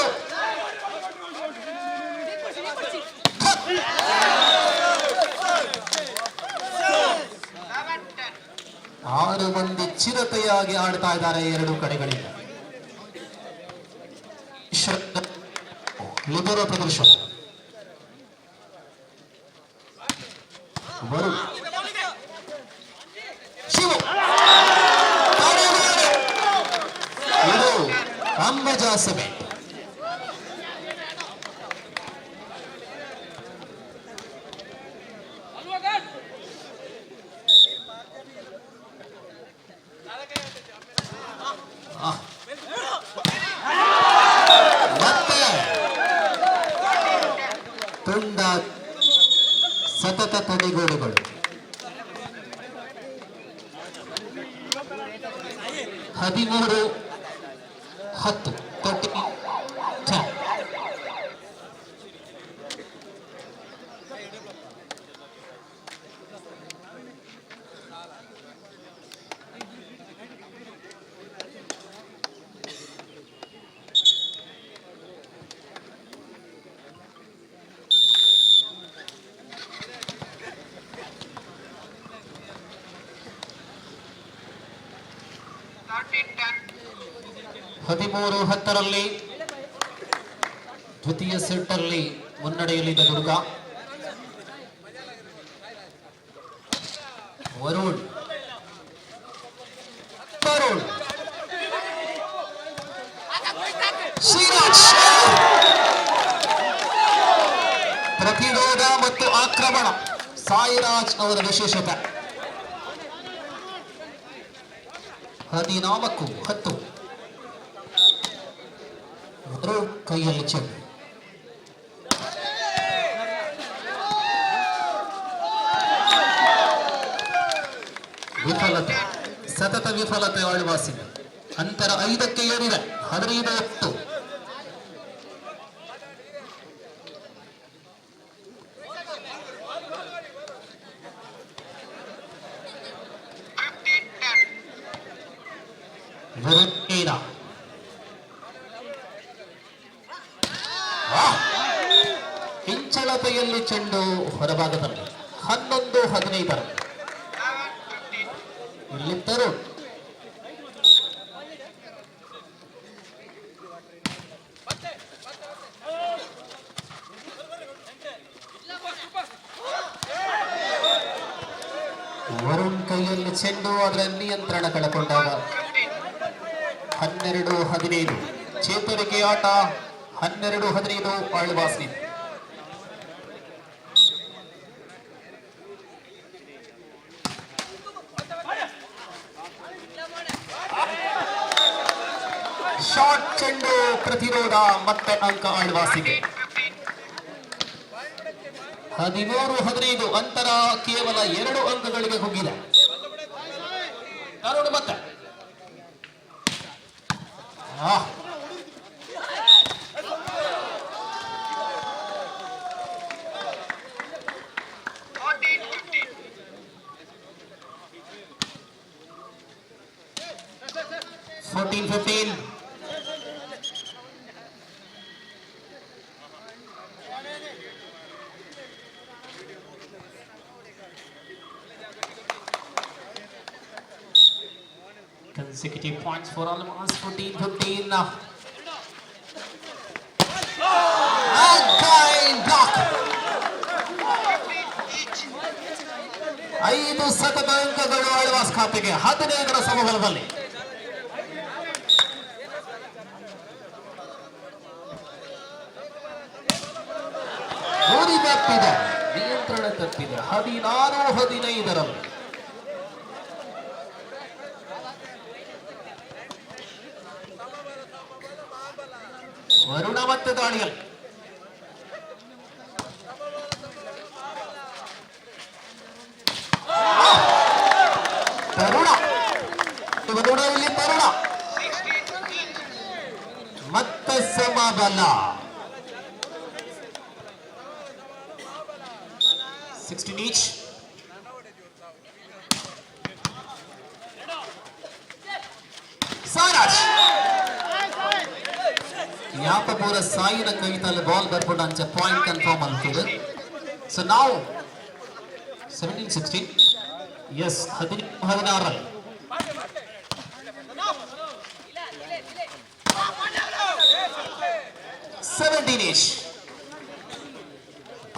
6 ಮಂದಿ ಚಿರತೆಯಾಗಿ ಆಡ್ತಾ ಇದ್ದಾರೆ ಎರಡು ಕಡೆಗಳಿಂದ. ಲಿಬರೋ ಪ್ರದರ್ಶನ. ವರುಣ್ ಶಿವ ಇದು ಅಂಬಜಾ ಸಭೆ. ಮತ್ತೆ ತುಂಡ ಸತತ ತಡೆಗೋಡುಗಳು. 13-10 30 13-10 ದ್ವಿತೀಯ ಸೆಟ್ ಅಲ್ಲಿ ಮುನ್ನಡೆಯಲ್ಲಿದ್ದ ದುರ್ಗ. ವರುಣ್ ತರುಣ್ ಶ್ರೀರಾಜ್ ಪ್ರತಿರೋಧ ಮತ್ತು ಆಕ್ರಮಣ ಸಾಯಿರಾಜ್ ಅವರ ವಿಶೇಷತೆ. 14-10 ವರುಣ್ ಕೈಯಲ್ಲಿ ಚೆಂಡು. ವಿಫಲತೆ, ಸತತ ವಿಫಲತೆ ಆಳ್ವಾಸಿನ. ಅಂತರ 5ಕ್ಕೆ ಏರಿದೆ. 15-10. ವರುಣ್ ಏನ ಹಿಂಚಲತೆಯಲ್ಲಿ ಚೆಂಡು ಹೊರಭಾಗದಲ್ಲಿ. 11-15 ಇಲ್ಲಿ ತರುಣ್ ವರುಣ್ ಕೈಯಲ್ಲಿ ಚೆಂಡು, ಅದರ ನಿಯಂತ್ರಣ ಕಳಕೊಂಡಾಗ 12-15 ಚೇತರಿಕೆ ಆಟ. 12-15 ಆಳ್ವಾಸ್. ಶಾರ್ಟ್ ಚೆಂಡು ಪ್ರತಿರೋಧ, ಮತ್ತೆ ಅಂಕ ಆಳ್ವಾಸಿಗೆ. 13-15 ಅಂತರ ಕೇವಲ 2 ಅಂಕಗಳಿಗೆ ಹೋಗಿದೆ. ತರುಣ್ ಮತ್ತೆ ಆಹ್. Fourteen, 15. Consecutive points for Almas. 14, 15. And block. 5 ಸತತ ಅಂಕಗಳು ಆಳ್ವಾಸ್ ಖಾತೆಗೆ 15ರ ಸಮಬಲದಲ್ಲಿ. ಗುರಿ ತಪ್ಪಿದೆ, ನಿಯಂತ್ರಣ ತಪ್ಪಿದೆ. 16-15ರಲ್ಲಿ ವರುಣ ಮತ್ತೆ ದಾಳಿಯಲ್ಲಿ. ತರುಣ ವರುಣ ಇಲ್ಲಿ ತರುಣ ಮತ್ತೆ ಸಮಬಲ. 16 each. ಸಾರಾಜ್ यहाँ पर पूरा साई न कहीं तले बॉल बरपुट अंचे पॉइंट कंफर्म अंतुरे. So now 17-16. Yes, 16. 17-ish.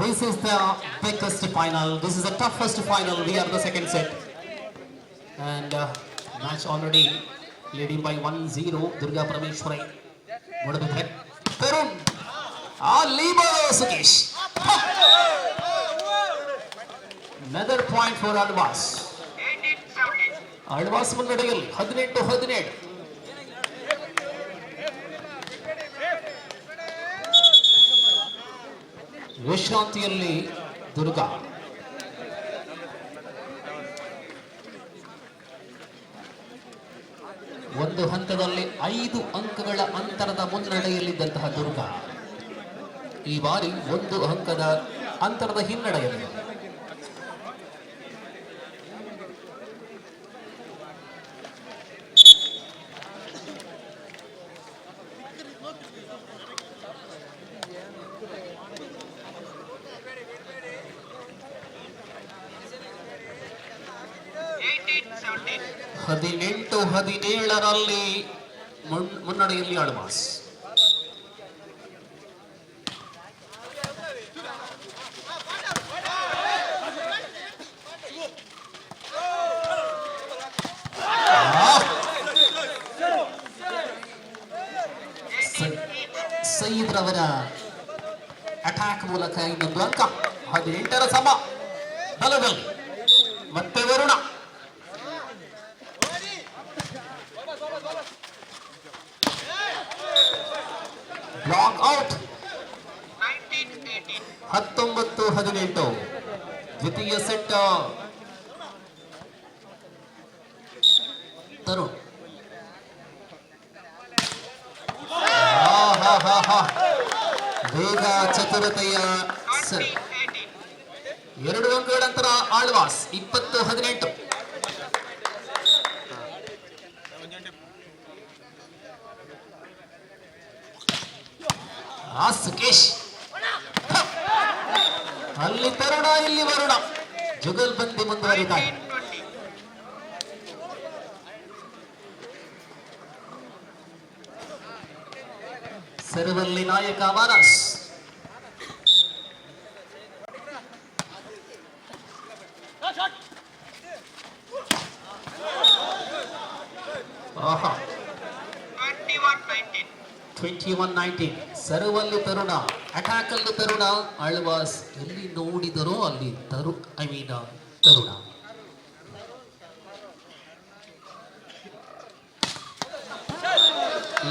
This is the biggest final. This is the toughest final. We are the second set. And match already leading by 1-0. Durga Parameshwari. Moodbidri Tarun Sukesh. Another point for Alvas. Alvas ಮುನ್ನಡೆಯಲ್ಲಿ 18-17. ವಿಶ್ರಾಂತಿಯಲ್ಲಿ ದುರ್ಗಾ. ಒಂದು ಹಂತದಲ್ಲಿ 5 ಅಂಕಗಳ ಅಂತರದ ಮುನ್ನಡೆಯಲ್ಲಿದ್ದಂತಹ ದುರ್ಗಾ ಈ ಬಾರಿ 1 ಅಂಕದ ಅಂತರದ ಹಿನ್ನಡೆಯಲ್ಲಿ. ಹದಿನೆಂಟು 17ರಲ್ಲಿ ಮುನ್ನಡೆಯಲ್ಲಿ ಆಳ್ವಾಸ್. ಸಯೀದ್ ರವರ ಅಟ್ಯಾಕ್ ಮೂಲಕ ಇನ್ನೊಂದು ಅಂಕ. 18ರ ಸಮ ಬಲದಲ್ಲಿ ಮತ್ತೆ ವರುಣ. Block out. 19-18. ದ್ವಿತೀಯ ಸೆಟ್ ತರುಣ್. ಬೇಗ ಚತುರತೆಯ ಸೆಟ್. 2 ಅಂಕಗಳ ನಂತರ ಆಳ್ವಾಸ್ 20-18. ಸುಕೇಶ್ ಅಲ್ಲಿ ತರುಣ ಇಲ್ಲಿ ವರುಣ. ಜುಗಲ್ಬಂದಿ ಮುಂದುವರಿತಾರೆ. ಸರ್ವಲ್ಲಿ ನಾಯಕ ಮಾನಸ್. ಆಹಾ 21-19. ಸರ್ವಲ್ಲಿ ತರುಣ, ಅಟ್ಯಾಕ್ ಅಲ್ಲಿ ತರುಣ. ಆಳ್ವಾಸ್ ಎಲ್ಲಿ ನೋಡಿದರೋ ಅಲ್ಲಿ ತರುಣ.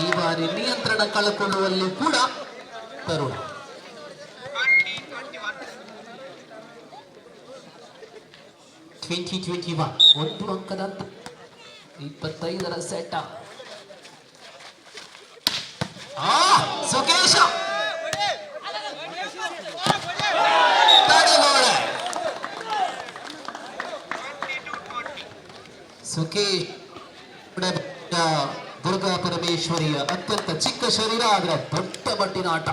ಈ ಬಾರಿ ನಿಯಂತ್ರಣ ಕಳೆದುಕೊಳ್ಳುವಲ್ಲಿ ಕೂಡ ತರುಣ. 20-21. 1 ಅಂಕದ 25ರ ಸೆಟ್. ಸುಕೇಶ ತಡೆಗೋಡೆ. ಸುಕೇಶ್ ದುರ್ಗಾ ಪರಮೇಶ್ವರಿಯ ಅತ್ಯಂತ ಚಿಕ್ಕ ಶರೀರ ಆದ್ರೆ ದೊಡ್ಡ ಮಟ್ಟಿನ ಆಟ.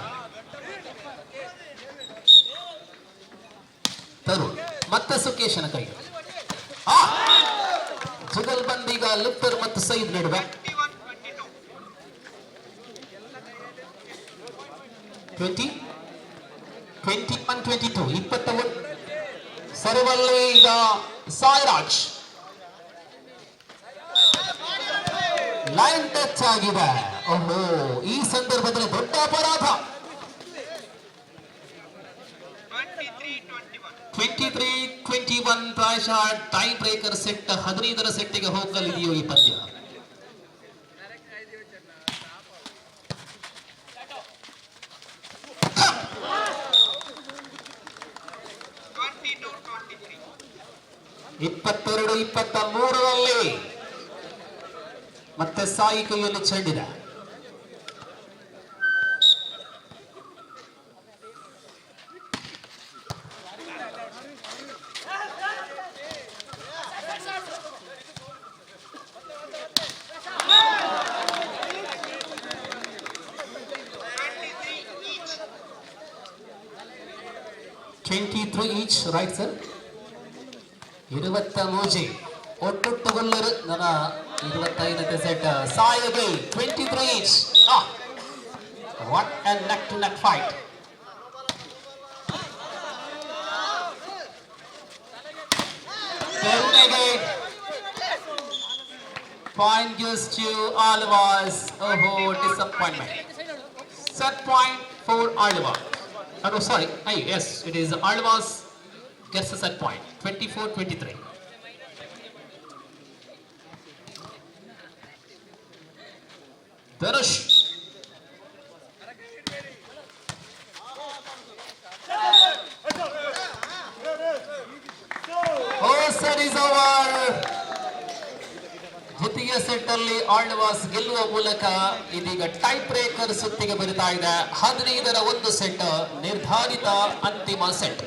ತರು ಮತ್ತೆ ಸುಕೇಶನ ಕೈ. ಜುಗಲ್ಬಂದೀಗ ಲಿಫ್ಟರ್ ಮತ್ತು ಸೈದ್ ನಡುವೆ 21-22 ಸರ್ವಲ್ಲಿ ಈಗ ಸಾಯಿರಾಜ್ ಲೈನ್ ಟಚ್ ಆಗಿದೆ. ಓಹೋ, ಈ ಸಂದರ್ಭದಲ್ಲಿ ದೊಡ್ಡ ಅಪರಾಧ. 23-21 ಪ್ರಾಯಶಃ ಟೈ ಬ್ರೇಕರ್ ಸೆಟ್ 15ರ ಸೆಟ್ಟಿಗೆ ಹೋಗಲಿದೆಯೋ ಈ ಪಂದ್ಯ. ಇಪ್ಪತ್ತೆರಡು 23ರಲ್ಲಿ ಮತ್ತೆ ಸಾಯಿ ಕೈಯಲ್ಲಿ ಚೆಂಡಿದೆ. Each right sir. 23 ಒಟ್ಟೊಟ್ಟುಗೊಳ್ಳರು ನನ್ನ 25ನೇ ಸೆಟ್ ಸಾಯಿಗೆ 23 each. What a neck to neck fight. Point goes to Alvas. Oh, disappointment. Set point for Alvas. Oh, sorry. Yes, it is Alvas gets a set point. 24-23. Darush. Oh, set is over. ದ್ವಿತೀಯ set ಅಲ್ಲಿ ಆಳ್ವಾಸ್ ಗೆಲ್ಲುವ ಮೂಲಕ ಇದೀಗ tie breaker ಸುತ್ತಿಗೆ ಬರಿತಾ ಇದೆ. 15ರ ಒಂದು set ನಿರ್ಧಾರಿತ ಅಂತಿಮ ಸೆಟ್.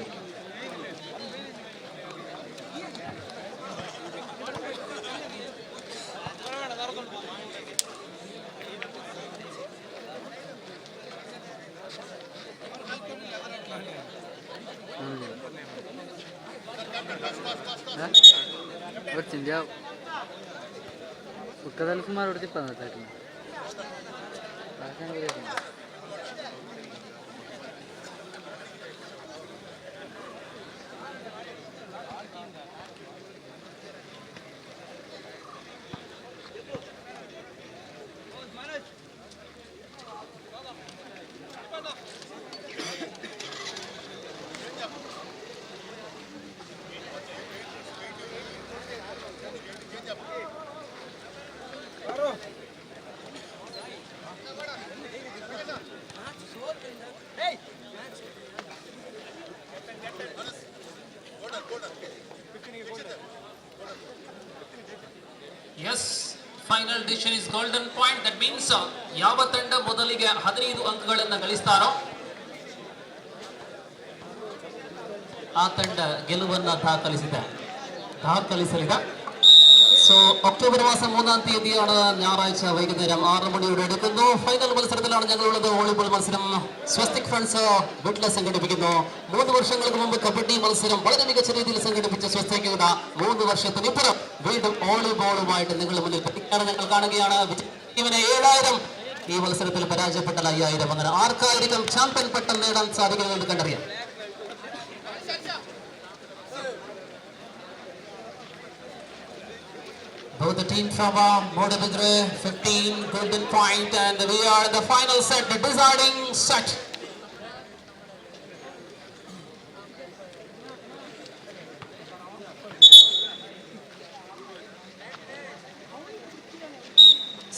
ఒక్కదానికి సుమారు ఒకటి తిప్పదు అట్లా. Yes, final decision is golden point. That means ಯಾವ ತಂಡ ಮೊದಲಿಗೆ 15 ಅಂಕಗಳನ್ನು ಗಳಿಸ್ತಾರೋ ಆ ತಂಡ ಗೆಲುವನ್ನು ದಾಖಲಿಸಲಿದೆ. സോ ഒക്ടോബർ മാസം 3-ാം തീയതിയാണ് ഞായറാഴ്ച വൈകുന്നേരം 6 മണിയോടെ എടുക്കുന്നു. ഫൈനൽ മത്സരത്തിലാണ് ഞങ്ങളുള്ളത്. വോളിബോൾ മത്സരം സ്വസ്തിക് ഫണ്ട്സ് വീട്ടിലെ സംഘടിപ്പിക്കുന്നു. 3 വർഷങ്ങൾക്ക് മുമ്പ് കബഡി മത്സരം വളരെ മികച്ച രീതിയിൽ സംഘടിപ്പിച്ച സ്വസ്തിക് 3 വർഷത്തിനിപ്പുറം വീണ്ടും വോളിബോളുമായിട്ട് നിങ്ങളുടെ മുന്നിൽ ഞങ്ങൾ കാണുകയാണ്. ഇവനെ 7000, ഈ മത്സരത്തിൽ പരാജയപ്പെട്ടാൽ 5000. അങ്ങനെ ആർക്കായിരിക്കും ചാമ്പ്യൻ പട്ടം നേടാൻ സാധിക്കുന്നത് കണ്ടറിയാം. Both the team from Modabidre 15 golden point, and we are in the final set, the deciding set.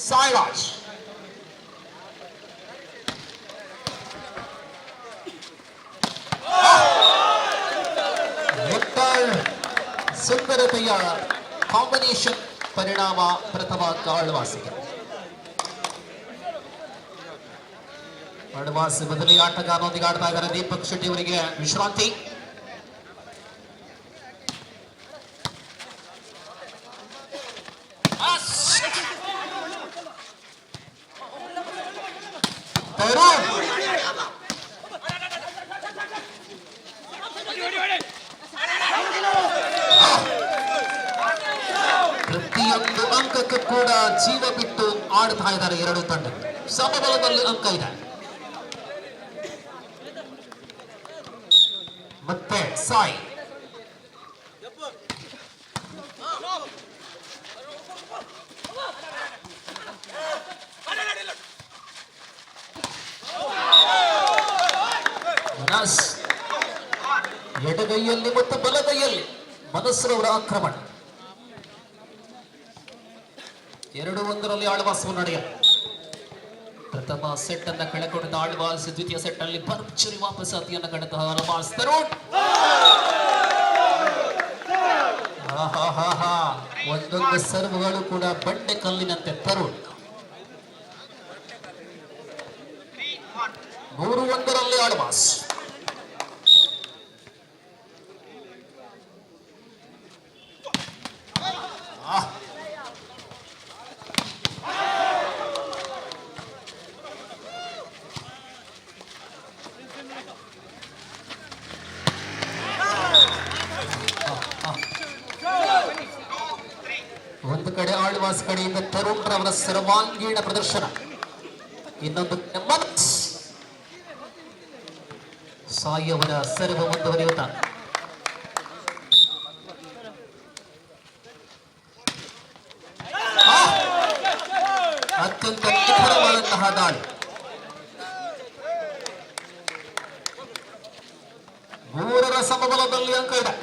Sairaj. Victor Sundarataya combination ಪರಿಣಾಮ ಪ್ರಥಮ ಕಾಳ್ವಾಸಿಗೆ. ಅಡ್ವಾನ್ಸ್ ಬದಲಿ ಆಟಗಾರರೊಂದಿಗೆ ಆಡ್ತಾ ಇದ್ದಾರೆ ದೀಪಕ್ ಶೆಟ್ಟಿ ಅವರಿಗೆ ವಿಶ್ರಾಂತಿ. ಪ್ರತಿಯೊಂದು ಅಂಕಕ್ಕೂ ಕೂಡ ಜೀವ ಬಿಟ್ಟು ಆಡ್ತಾ ಇದ್ದಾರೆ ಎರಡು ತಂಡ. ಸಮಬಲದಲ್ಲಿ ಅಂಕ ಇದೆ. ಮತ್ತೆ ಸಾಯಿ ಮನಸ್ ಎಡಗೈಯಲ್ಲಿ ಮತ್ತು ಬಲಗೈಯಲ್ಲಿ ಮನಸ್ಸರವರ ಆಕ್ರಮಣ. 2-1 ಆಳ್ವಾಸ್ ಮುನ್ನಡೆಯ ಪ್ರಥಮ ಸೆಟ್ ಅನ್ನ ಕಳೆಕೊಂಡಿದ್ದ ಆಳ್ವಾಸ್ ದ್ವಿತೀಯ ಸೆಟ್ ಅಲ್ಲಿ ಭರ್ಜರಿ ವಾಪಸಾತಿಯನ್ನು ಕಂಡಂತಹ ಆಳ್ವಾಸ್ ತರುಣ್. ಒಂದೊಂದು ಸರ್ವ್ಗಳು ಕೂಡ ಬಂಡೆ ಕಲ್ಲಿನಂತೆ ತರುಣ್. 3-1 ಆಳ್ವಾಸ್. ಒಂದು ಕಡೆ ಆಳ್ವಾಸ್ ಕಡೆಯಿಂದ ತರುಣ್ ರವರ ಸರ್ವಾಂಗೀಣ ಪ್ರದರ್ಶನ, ಇನ್ನೊಂದು ಮನಸ್ ಸಾಯಿ ಅವರ ಸರ್ವ ಮುಂದುವರಿಯುತ್ತಾ ಅತ್ಯಂತ ನಿಖರವಾದಂತಹ ದಾಳಿ. 3ರ ಸಮಬಲದಲ್ಲಿ ಅಂಕ ಇದೆ.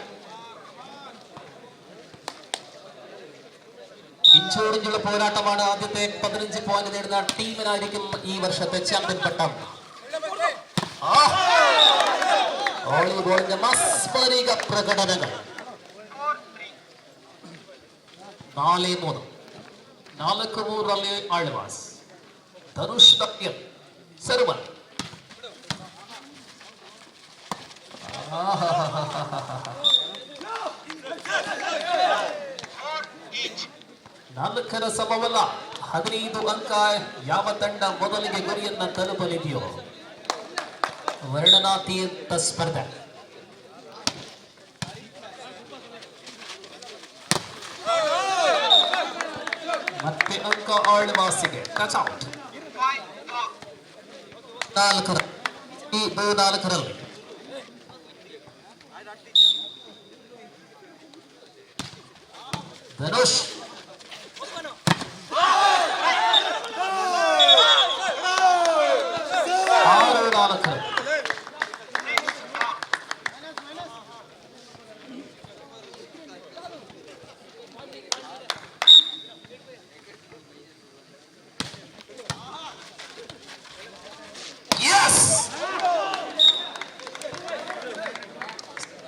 ഇഞ്ചോടിഞ്ചുള്ള പോരാട്ടമാണ്. ആദ്യത്തെ 15 പോയിന്റ് നേടുന്ന ടീമിനായിരിക്കും ഈ വർഷത്തെ ചാമ്പ്യൻ പട്ടം. വോളിബോളിന്റെ മാസ്മരിക പ്രകടനങ്ങൾ. 4-3 4-3 ആಳ್വാസ്. ധനുഷ് ദപ്യം സർവർ. ನಾಲ್ಕರ ಸಮಬಲ 15 ಅಂಕ. ಯಾವ ತಂಡ ಮೊದಲಿಗೆ ಗುರಿಯನ್ನ ತಲುಪಲಿದೆಯೋ ವರ್ಣನಾತೀತ ಸ್ಪರ್ಧೆ. ಮತ್ತೆ ಅಂಕ ಆಳ್ವಾಸಿಗೆ. Touch out. 4ರಲ್ಲಿ ಧನುಷ್.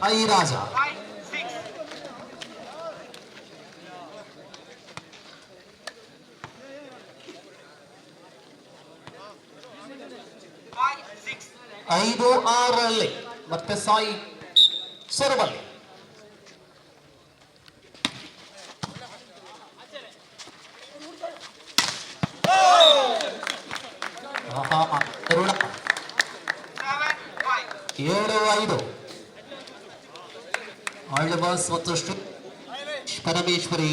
ಸಾಯಿ ರಾಜ. ಐದು 6ರಲ್ಲಿ ಮತ್ತೆ ಸಾಯಿ ಸರ್ವಲ್ಲಿ. ತರುಣ 7-5 ಆಳ್ವಾಸ್ ಮತ್ತು ಪರಮೇಶ್ವರಿ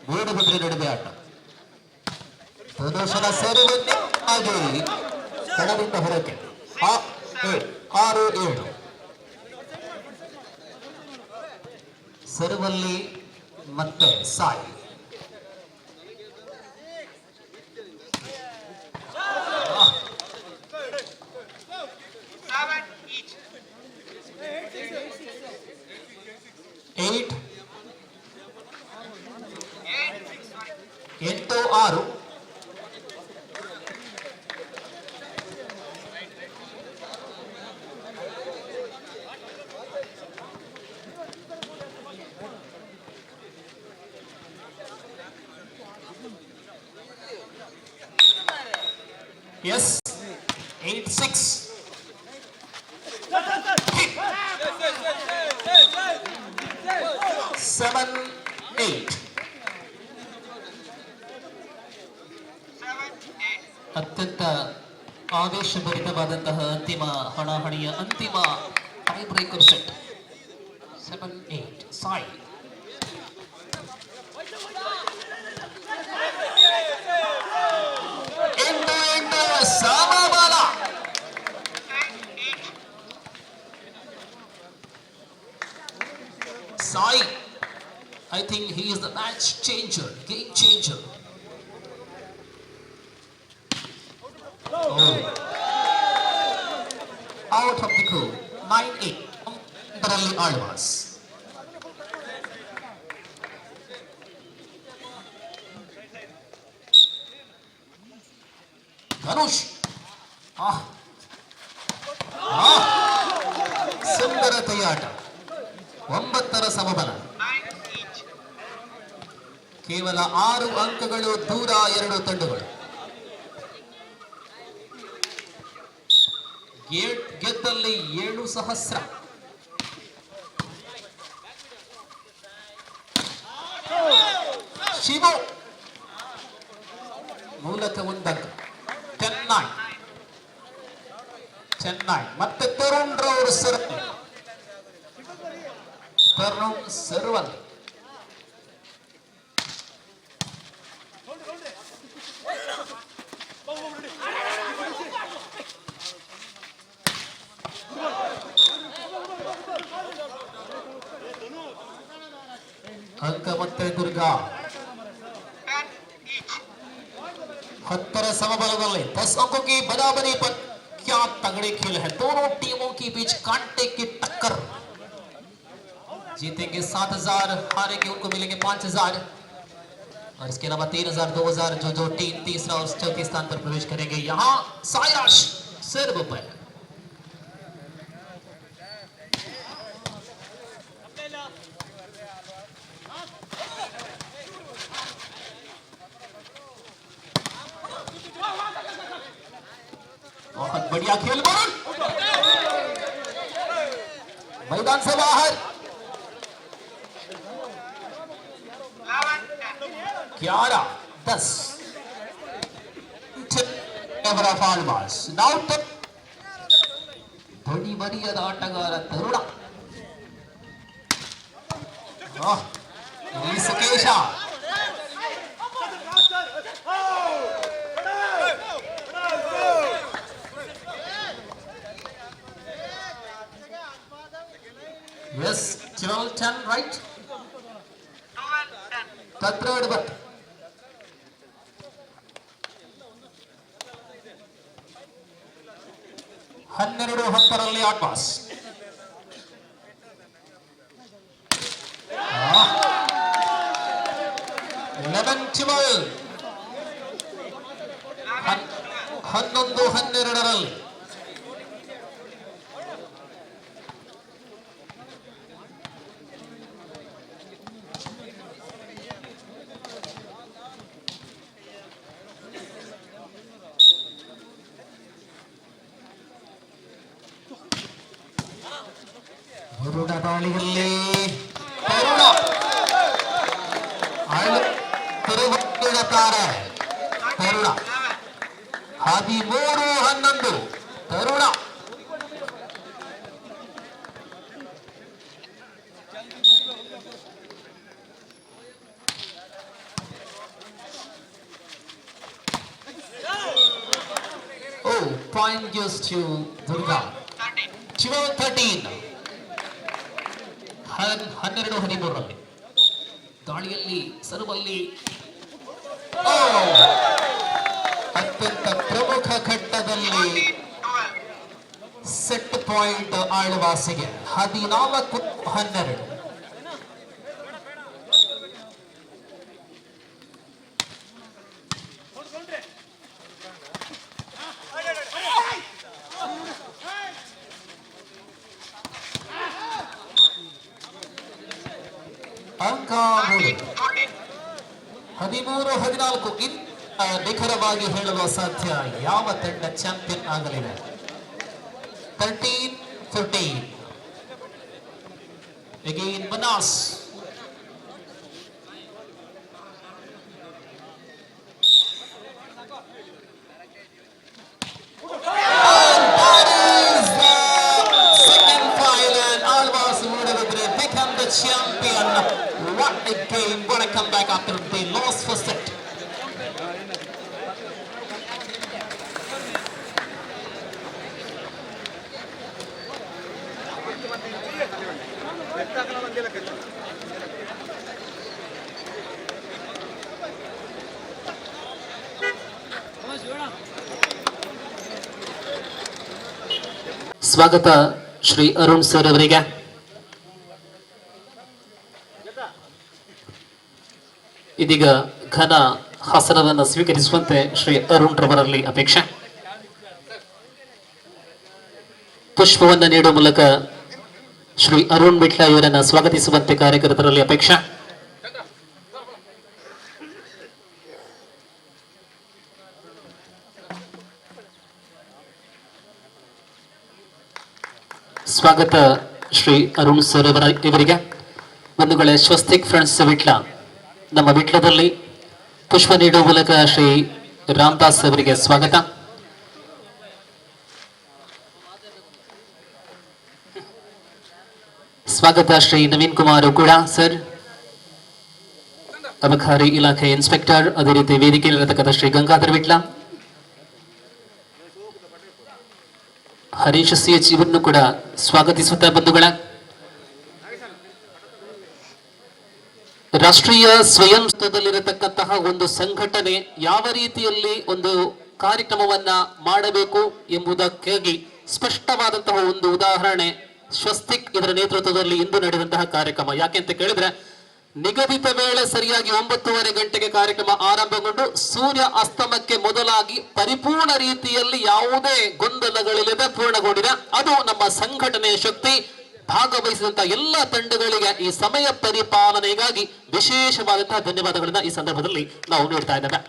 ಮೂಡಬಿದ್ರೆ ನಡುವೆ ಆಟ. ಧನುಷನ ಸೇರುವಂತೆ ಹಾಗೆ ಕಣದಿಂದ ಹೊರಕ್ಕೆ. 6-7 ಸರ್ವಲ್ಲಿ ಮತ್ತೆ ಸಾಯಿ. ಎಂಟು 6 ಎಸ್ 8-6. 7-8. ಅತ್ಯಂತ ಆವೇಶಭರಿತವಾದಂತಹ ಅಂತಿಮ ಹಣಾಹಣಿಯ ಅಂತಿಮ tie breaker set. 7-8. Sai into Samabala. Sai, I think he is the match changer, game changer. Oh. Out of the cool. 9-8. Barali Alvas. Dhanush ಸುಂದರತೆಯ ಆಟ. 9ರ ಸಮಬಲ. ಕೇವಲ 6 ಅಂಕಗಳು ದೂರ 2 ತಂಡಗಳು. ಗೆದ್ದಲ್ಲಿ 7,000. ಶಿವು ಮೂಲಕ 1 ಅಂಕ. 10-9. ಮತ್ತೆ ತರುಣ್ ರವರು ಸರ್ವಲ್ಲಿ. अंक ಮತ್ತೆ ದುರ್ಗಾ 10ರ ಸಮಬಲದಲ್ಲಿ 10 अंकों की बराबरी पर क्या तगड़े खेल है. दोनों टीमों के बीच कांटे की टक्कर. जीतेंगे 7,000, हारेंगे उनको मिलेंगे 5,000 और इसके अलावा 3,000, 2,000 जो टीम तीसरा और चौथे स्थान पर प्रवेश करेंगे. यहाँ सायराज सर्व पर बहुत बढ़िया खेल. बॉल मैदान से बाहर. 11-10. Now ಧ್ವನಿ ಮರಿಯದ ಆಟಗಾರ Tarun. Sukesh yes 12-10 right. third but 12-10ರಲ್ಲಿ ಆಟ್ವಾಸ್. ಲೆವೆನ್ 11-12ರಲ್ಲಿ ವರುಣ ದಾಳಿಯಲ್ಲಿ ತಿರುಗುತ್ತಾರೆ. ತರುಣ 13-11 ತರುಣ. Oh, point goes to Durga. 12-13. 12-13ರಲ್ಲಿ ದಾಳಿಯಲ್ಲಿ ಸರ್ವಲ್ಲಿ ಅತ್ಯಂತ ಪ್ರಮುಖ ಘಟ್ಟದಲ್ಲಿ ಸೆಟ್ ಪಾಯಿಂಟ್ ಆಳ್ವಾಸಿಗೆ 14-12. ಅಂಕ 13-14. ನಿಖರವಾಗಿ ಹೇಳಲು ಅಸಾಧ್ಯ ಯಾವ ತಂಡ ಚಾಂಪಿಯನ್ ಆಗಲಿದೆ. 13-14 again Manas. Champion. What a game, what a comeback after they lost first set. ಸ್ವಾಗತ ಶ್ರೀ ಅರುಣ್ ಸರ್ ಅವರಿಗೆ. ಇದೀಗ ಘನ ಹಾಸನವನ್ನು ಸ್ವೀಕರಿಸುವಂತೆ ಶ್ರೀ ಅರುಣ್ ರವರಲ್ಲಿ ಅಪೇಕ್ಷೆ. ಪುಷ್ಪವನ್ನು ನೀಡುವ ಮೂಲಕ ಶ್ರೀ ಅರುಣ್ ಬಿಟ್ಲ ಇವರನ್ನು ಸ್ವಾಗತಿಸುವಂತೆ ಕಾರ್ಯಕರ್ತರಲ್ಲಿ ಅಪೇಕ್ಷೆ. ಸ್ವಾಗತ ಶ್ರೀ ಅರುಣ್ ಸರ್ ಇವರಿಗೆ. ಬಂಧುಗಳೇ, ಸ್ವಸ್ತಿಕ್ ಫ್ರೆಂಡ್ಸ್ ವಿಟ್ಲ, ನಮ್ಮ ವಿಟ್ಲದಲ್ಲಿ ಪುಷ್ಪ ನೀಡುವ ಮೂಲಕ ಶ್ರೀ ರಾಮದಾಸ್ ಅವರಿಗೆ ಸ್ವಾಗತ. ಸ್ವಾಗತ ಶ್ರೀ ನವೀನ್ ಕುಮಾರ್ ಕೂಡ ಸರ್, ಅಬಕಾರಿ ಇಲಾಖೆ ಇನ್ಸ್ಪೆಕ್ಟರ್. ಅದೇ ರೀತಿ ವೇದಿಕೆಯಲ್ಲಿರತಕ್ಕಂಥ ಶ್ರೀ ಗಂಗಾಧರ್ ವಿಟ್ಲ, ಹರೀಶ್ CH ಇವರನ್ನು ಕೂಡ ಸ್ವಾಗತಿಸುತ್ತಾ ಬಂಧುಗಳ, ರಾಷ್ಟ್ರೀಯ ಸ್ವಯಂ ಸಂಸ್ಥೆಯಲ್ಲಿರತಕ್ಕಂತಹ ಒಂದು ಸಂಘಟನೆ ಯಾವ ರೀತಿಯಲ್ಲಿ ಒಂದು ಕಾರ್ಯಕ್ರಮವನ್ನ ಮಾಡಬೇಕು ಎಂಬುದಕ್ಕಾಗಿ ಸ್ಪಷ್ಟವಾದಂತಹ ಒಂದು ಉದಾಹರಣೆ ಸ್ವಸ್ತಿಕ್ ಇದರ ನೇತೃತ್ವದಲ್ಲಿ ಇಂದು ನಡೆದಂತಹ ಕಾರ್ಯಕ್ರಮ. ಯಾಕೆ ಅಂತ ಕೇಳಿದ್ರೆ, ನಿಗದಿತ ವೇಳೆ ಸರಿಯಾಗಿ 9:30 ಗಂಟೆಗೆ ಕಾರ್ಯಕ್ರಮ ಆರಂಭಗೊಂಡು ಸೂರ್ಯ ಅಸ್ತಮಕ್ಕೆ ಮೊದಲಾಗಿ ಪರಿಪೂರ್ಣ ರೀತಿಯಲ್ಲಿ ಯಾವುದೇ ಗೊಂದಲಗಳಿಲ್ಲದೆ ಪೂರ್ಣಗೊಂಡಿದೆ. ಅದು ನಮ್ಮ ಸಂಘಟನೆಯ ಶಕ್ತಿ. ಭಾಗವಹಿಸಿದಂತಹ ಎಲ್ಲ ತಂಡಗಳಿಗೆ ಈ ಸಮಯ ಪರಿಪಾಲನೆಗಾಗಿ ವಿಶೇಷವಾದಂತಹ ಧನ್ಯವಾದಗಳನ್ನ ಈ ಸಂದರ್ಭದಲ್ಲಿ ನಾವು ನೀಡ್ತಾ ಇದ್ದೇವೆ.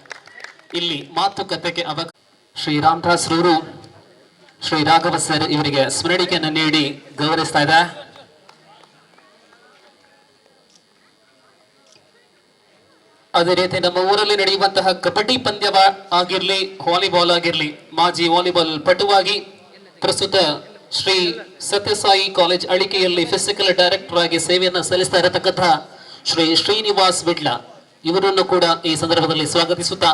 ಇಲ್ಲಿ ಮಾತುಕತೆಗೆ ಶ್ರೀ ರಾಮದಾಸ್ ರವರು ಶ್ರೀ ರಾಘವ ಸರ್ ಇವರಿಗೆ ಸ್ಮರಣಿಕೆಯನ್ನು ನೀಡಿ ಗೌರವಿಸ್ತಾ ಇದೆ. ಅದೇ ರೀತಿ ನಮ್ಮ ಊರಲ್ಲಿ ನಡೆಯುವಂತಹ ಕಬಡ್ಡಿ ಪಂದ್ಯ ಆಗಿರ್ಲಿ, ವಾಲಿಬಾಲ್ ಆಗಿರ್ಲಿ, ಮಾಜಿ ವಾಲಿಬಾಲ್ ಪಟುವಾಗಿ ಪ್ರಸ್ತುತ ಶ್ರೀ ಸತ್ಯಸಾಯಿ ಕಾಲೇಜ್ ಅಳಿಕೆಯಲ್ಲಿ ಫಿಸಿಕಲ್ ಡೈರೆಕ್ಟರ್ ಆಗಿ ಸೇವೆಯನ್ನು ಸಲ್ಲಿಸ್ತಾ ಇರತಕ್ಕಂತಹ ಶ್ರೀ ಶ್ರೀನಿವಾಸ್ ವಿಟ್ಲ ಇವರನ್ನು ಕೂಡ ಈ ಸಂದರ್ಭದಲ್ಲಿ ಸ್ವಾಗತಿಸುತ್ತಾ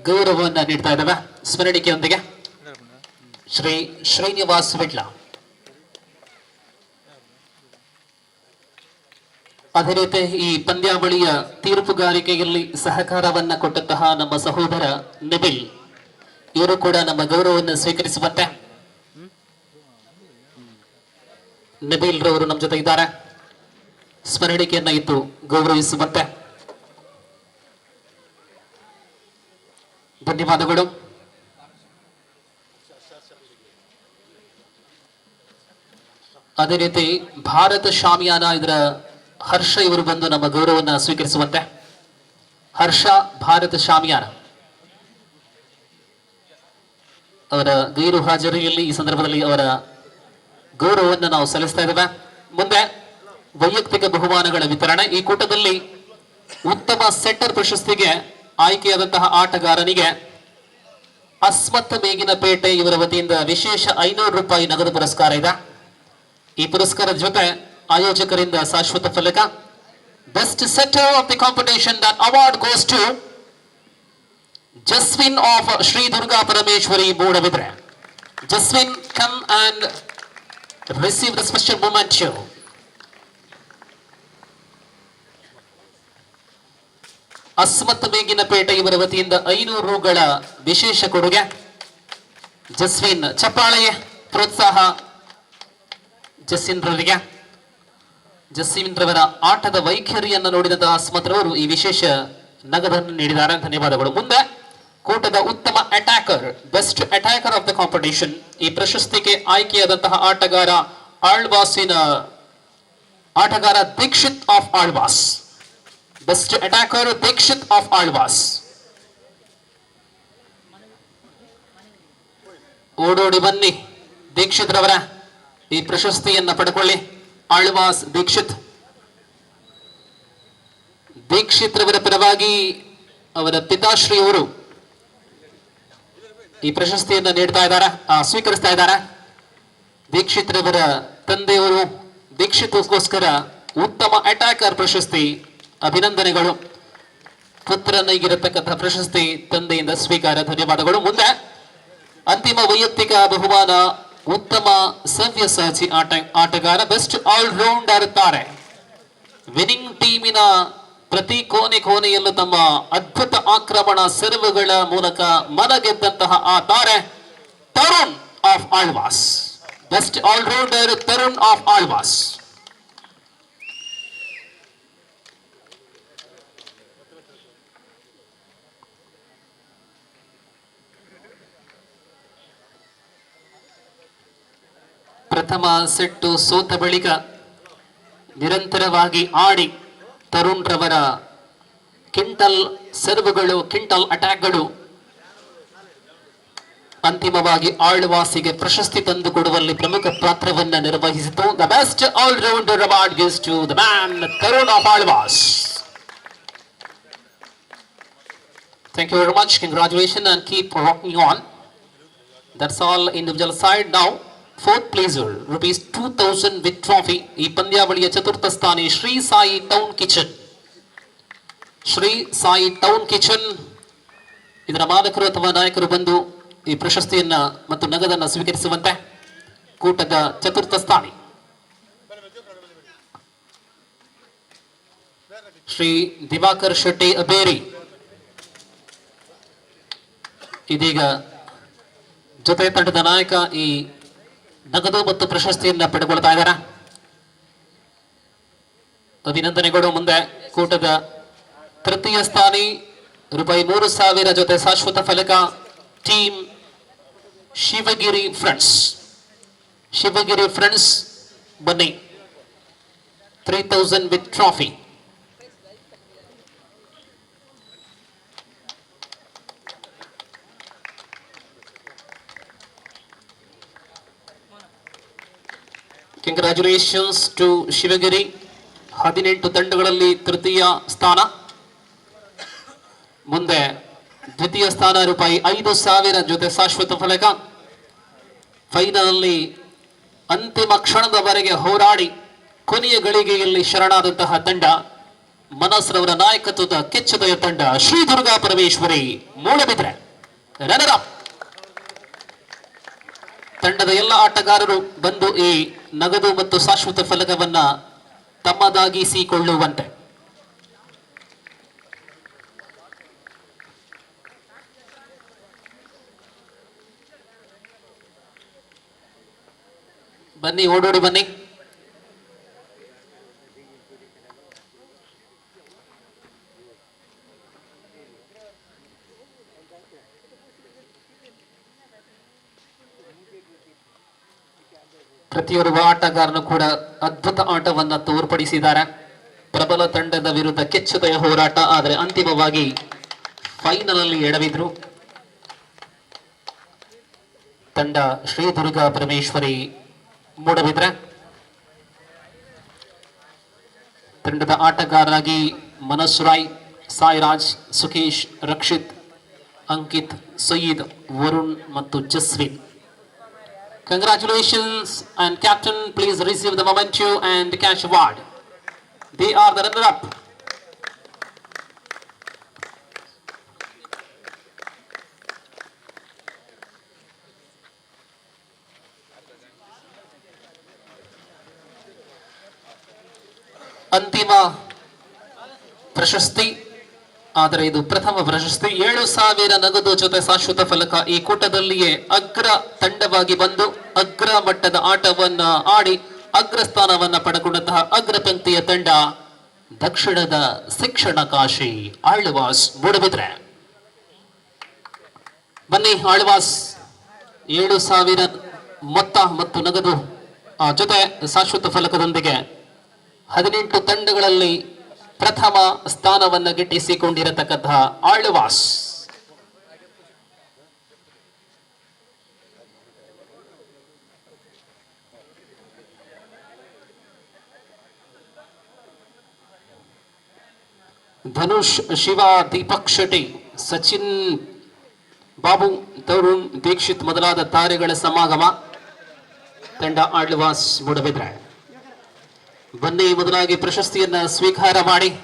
ಗೌರವವನ್ನು ನೀಡ್ತಾ ಇದ್ದಾವೆ ಸ್ಮರಣಿಕೆಯೊಂದಿಗೆ. ಶ್ರೀ ಶ್ರೀನಿವಾಸ್ ವಿಟ್ಲ. ಅದೇ ರೀತಿ ಈ ಪಂದ್ಯಾವಳಿಯ ತೀರ್ಪುಗಾರಿಕೆಯಲ್ಲಿ ಸಹಕಾರವನ್ನ ಕೊಟ್ಟಂತಹ ನಮ್ಮ ಸಹೋದರ ನಬಿಲ್ ಇವರು ಕೂಡ ನಮ್ಮ ಗೌರವವನ್ನು ಸ್ವೀಕರಿಸುವಂತೆ. ನಬೀಲ್ ರವರು ನಮ್ಮ ಜೊತೆ ಇದ್ದಾರೆ, ಸ್ಮರಣಿಕೆಯನ್ನ ಇತ್ತು ಗೌರವಿಸುವಂತೆ. ಧನ್ಯವಾದಗಳು. ಅದೇ ರೀತಿ ಭಾರತ ಶಾಮಿಯಾನ ಇದರ ಹರ್ಷ ಇವರು ಬಂದು ನಮ್ಮ ಗೌರವವನ್ನು ಸ್ವೀಕರಿಸುವಂತೆ. ಹರ್ಷ ಭಾರತ ಶಾಮಿಯಾನ ಅವರ ಗೈರು ಹಾಜರಿಯಲ್ಲಿ ಈ ಸಂದರ್ಭದಲ್ಲಿ ಅವರ ಗೌರವವನ್ನು ನಾವು ಸಲ್ಲಿಸ್ತಾ ಇದ್ದೇವೆ. ಮುಂದೆ ವೈಯಕ್ತಿಕ ಬಹುಮಾನಗಳ ವಿತರಣೆ. ಈ ಕೂಟದಲ್ಲಿ ಉತ್ತಮ ಸೆಟ್ಟರ್ ಪ್ರಶಸ್ತಿಗೆ ಆಯ್ಕೆಯಾದಂತಹ ಆಟಗಾರನಿಗೆ ಅಸ್ಮತ್ ಮೇಗಿನಪೇಟೆ ಇವರ ವತಿಯಿಂದ ವಿಶೇಷ 500 ರೂಪಾಯಿ ನಗದು ಪುರಸ್ಕಾರ ಇದೆ. ಈ ಪುರಸ್ಕಾರದ ಜೊತೆ ಆಯೋಜಕರಿಂದ ಶಾಶ್ವತ ಫಲಕ. Best setter of the competition, that award goes to Jaswin of Shri Durga Parameshwari Moodbidri. Jaswin, come and receive the special memento. Asmat Meginapete ಇವರ ವತಿಯಿಂದ 500 ರೂಗಳ ವಿಶೇಷ ಕೊಡುಗೆ. ಜಸ್ವಿನ್, ಚಪ್ಪಾಳೆ ಪ್ರೋತ್ಸಾಹ ಜಸ್ವಿನ್ ರವರಿಗೆ. ಜಸ್ವಿನ್ ರವರ ಆಟದ ವೈಖರಿಯನ್ನು ನೋಡಿದಂತಹ ಅಸ್ಮತ್ ರವರು ಈ ವಿಶೇಷ ನಗದನ್ನು ನೀಡಿದ್ದಾರೆ. ಧನ್ಯವಾದಗಳು. ಮುಂದೆ ಕೂಟದ ಉತ್ತಮ attacker, best attacker of the competition, ಈ ಪ್ರಶಸ್ತಿಗೆ ಆಯ್ಕೆಯಾದಂತಹ ಆಟಗಾರ ಆಳ್ವಾಸಿನ ಆಟಗಾರ Deekshith of Alvas. Best attacker Deekshith of Alvas. ಓಡೋಡಿ ಬನ್ನಿ ದೀಕ್ಷಿತ್ ರವರ ಈ ಪ್ರಶಸ್ತಿಯನ್ನ ಪಡ್ಕೊಳ್ಳಿ. ಆಳ್ವಾಸ್ ದೀಕ್ಷಿತ್. ದೀಕ್ಷಿತ್ ರವರ ಪರವಾಗಿ ಅವರ ಪಿತಾಶ್ರೀಯವರು ಈ ಪ್ರಶಸ್ತಿಯನ್ನ ನೀಡ್ತಾ ಇದ್ದಾರೆ, ಸ್ವೀಕರಿಸ್ತಾ ಇದ್ದಾರೆ. ದೀಕ್ಷಿತ್ ರವರ ತಂದೆಯವರು ದೀಕ್ಷಿತ್ಗೋಸ್ಕರ ಉತ್ತಮ ಅಟ್ಯಾಕರ್ ಪ್ರಶಸ್ತಿ, ಅಭಿನಂದನೆಗಳು. ಪುತ್ರನಿಗಿರತಕ್ಕಂತಹ ಪ್ರಶಸ್ತಿ ತಂದೆಯಿಂದ ಸ್ವೀಕಾರ, ಧನ್ಯವಾದಗಳು. ಮುಂದೆ ಅಂತಿಮ ವೈಯಕ್ತಿಕ ಬಹುಮಾನ ಉತ್ತಮ ಸವ್ಯಸಾಚಿ ಆಟಗಾರ, ಬೆಸ್ಟ್ ಆಲ್ರೌಂಡರ್ ತಾರೆ. ವಿನ್ನಿಂಗ್ ಟೀಮಿನ ಪ್ರತಿ ಕೋಣೆಯಲ್ಲೂ ತಮ್ಮ ಅದ್ಭುತ ಆಕ್ರಮಣ ಸರ್ವ್ಗಳ ಮೂಲಕ ಮನಗೆದ್ದಂತಹ ಆ ತಾರೆ Tarun of Alvas. Best allrounder Tarun of Alvas. ಪ್ರಥಮ ಸೆಟ್ಟು ಸೋತ ಬಳಿಕ ನಿರಂತರವಾಗಿ ಆಡಿ ತರುಣ್ ರವರ ಕ್ವಿಂಟಲ್ ಸರ್ವ್ಗಳು, ಕ್ವಿಂಟಲ್ ಅಟ್ಯಾಕ್ಗಳು ಅಂತಿಮವಾಗಿ ಆಳ್ವಾಸಿಗೆ ಪ್ರಶಸ್ತಿ ತಂದು ಕೊಡುವಲ್ಲಿ ಪ್ರಮುಖ ಪಾತ್ರವನ್ನ ನಿರ್ವಹಿಸಿತು. The best all rounder award gives to the man Tarun of Alvas. Thank you very much. Congratulations and keep rocking on. That's all individual side. Now fourth placer, ₹2,000 with trophy. ಈ ಪಂದ್ಯಾವಳಿಯ ಚತುರ್ಥ ಸ್ಥಾನಿ Shri Sai town kitchen. Shri Sai town kitchen ಇದರ ಮಾಲಕರು ಅಥವಾ ನಾಯಕರು ಬಂದು ಈ ಪ್ರಶಸ್ತಿಯನ್ನ ಮತ್ತು ನಗದನ್ನ ಸ್ವೀಕರಿಸುವಂತೆ. ಕೂಟದ ಚತುರ್ಥ ಸ್ಥಾನಿ ಶ್ರೀ ದಿವಾಕರ್ ಶೆಟ್ಟಿ ಅಬೇರಿ ಇದೀಗ ಜೊತೆ ತಂಡದ ನಾಯಕ ಈ ನಗದು ಮತ್ತು ಪ್ರಶಸ್ತಿಯನ್ನ ಪಡೆದುಕೊಳ್ತಾ ಇದ್ದಾರೆ. ಅಭಿನಂದನೆಗಳು. ಮುಂದೆ ಕೂಟದ ತೃತೀಯ ಸ್ಥಾನಿ ₹3,000 ಜೊತೆ ಶಾಶ್ವತ ಫಲಕ team Shivagiri Friends. Shivagiri Friends ಬನ್ನಿ, 3,000 with trophy. Congratulations to Shivagiri. 18 ತಂಡಗಳಲ್ಲಿ ತೃತೀಯ ಸ್ಥಾನ. ಮುಂದೆ ದ್ವಿತೀಯ ಸ್ಥಾನ ₹5,000 ಜೊತೆ ಶಾಶ್ವತ ಫಲಕ. ಫೈನಲ್ ಅಲ್ಲಿ ಅಂತಿಮ ಕ್ಷಣದವರೆಗೆ ಹೋರಾಡಿ ಕೊನೆಯ ಗಳಿಗೆಯಲ್ಲಿ ಶರಣಾದಂತಹ ತಂಡ ಮನಸ್ರವರ ನಾಯಕತ್ವದ ಕೆಚ್ಚದೆಯ ತಂಡ ಶ್ರೀ ದುರ್ಗಾ ಪರಮೇಶ್ವರಿ ಮೂಡಬಿದ್ರೆ. Runner up. ತಂಡದ ಎಲ್ಲ ಆಟಗಾರರು ಬಂದು ಈ ನಗದು ಮತ್ತು ಶಾಶ್ವತ ಫಲಕವನ್ನ ತಮ್ಮದಾಗಿಸಿಕೊಳ್ಳುವಂತೆ. ಬನ್ನಿ, ಓಡೋಡಿ ಬನ್ನಿ. ಪ್ರತಿಯೊಬ್ಬ ಆಟಗಾರನು ಕೂಡ ಅದ್ಭುತ ಆಟವನ್ನ ತೋರ್ಪಡಿಸಿದ್ದಾರೆ. ಪ್ರಬಲ ತಂಡದ ವಿರುದ್ಧ ಕೆಚ್ಚುತೆಯ ಹೋರಾಟ, ಆದರೆ ಅಂತಿಮವಾಗಿ ಫೈನಲ್ ಅಲ್ಲಿ ಎಡವಿದ್ರು ತಂಡ ಶ್ರೀ ದುರ್ಗಾ ಪರಮೇಶ್ವರಿ ಮೂಡಬಿದ್ರೆ. ತಂಡದ ಆಟಗಾರರಾಗಿ ಮನಸ್ ರಾಯ್, ಸಾಯಿರಾಜ್, ಸುಖೇಶ್, ರಕ್ಷಿತ್, ಅಂಕಿತ್, ಸಯೀದ್, ವರುಣ್ ಮತ್ತು Justin. Congratulations, and captain, please receive the memento and cash award. They are the runner-up. ಅಂತಿಮ ಪ್ರಶಸ್ತಿ, ಆದರೆ ಇದು ಪ್ರಥಮ ಪ್ರಶಸ್ತಿ. 7,000 ನಗದು ಜೊತೆ ಶಾಶ್ವತ ಫಲಕ. ಈ ಕೂಟದಲ್ಲಿಯೇ ಅಗ್ರ ತಂಡವಾಗಿ ಬಂದು ಅಗ್ರ ಮಟ್ಟದ ಆಟವನ್ನ ಆಡಿ ಅಗ್ರಸ್ಥಾನವನ್ನ ಪಡೆದುಕೊಂಡಂತಹ ಅಗ್ರ ಪಂಕ್ತಿಯ ತಂಡ ದಕ್ಷಿಣದ ಶಿಕ್ಷಣ ಕಾಶಿ ಆಳ್ವಾಸ್ ಮೂಡಬಿದ್ರೆ. ಬನ್ನಿ, ಆಳ್ವಾಸ್ 7,000 ಮೊತ್ತ ಮತ್ತು ನಗದು ಜೊತೆ ಶಾಶ್ವತ ಫಲಕದೊಂದಿಗೆ 18 ತಂಡಗಳಲ್ಲಿ ಪ್ರಥಮ ಸ್ಥಾನವನ್ನು ಗಿಟ್ಟಿಸಿಕೊಂಡಿರತಕ್ಕಂತಹ ಆಳ್ವಾಸ್. ಧನುಷ್, ಶಿವ, ದೀಪಕ್ ಶೆಟ್ಟಿ, ಸಚಿನ್, ಬಾಬು, ತರುಣ್, ದೀಕ್ಷಿತ್ ಮೊದಲಾದ ತಾರೆಗಳ ಸಮಾಗಮ. ತಂಡ ಆಳ್ವಾಸ್ ಮೂಡಬಿದ್ರೆ. ಬನ್ನಿ ಮೊದಲಾಗಿ ಪ್ರಶಸ್ತಿಯನ್ನ ಸ್ವೀಕಾರ ಮಾಡಿ.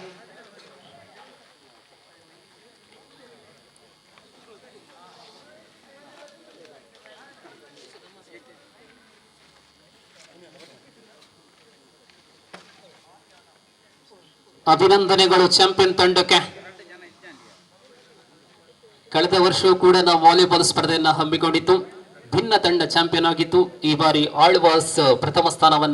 ಅಭಿನಂದನೆಗಳು ಚಾಂಪಿಯನ್ ತಂಡಕ್ಕೆ. ಕಳೆದ ವರ್ಷವೂ ಕೂಡ ನಾವು ವಾಲಿಬಾಲ್ ಸ್ಪರ್ಧೆಯನ್ನ ಹಮ್ಮಿಕೊಂಡಿತ್ತು. ಭಿನ್ನ ತಂಡ ಚಾಂಪಿಯನ್ ಆಗಿತ್ತು. ಈ ಬಾರಿ ಆಳ್ವಾಸ್ ಪ್ರಥಮ ಸ್ಥಾನವನ್ನ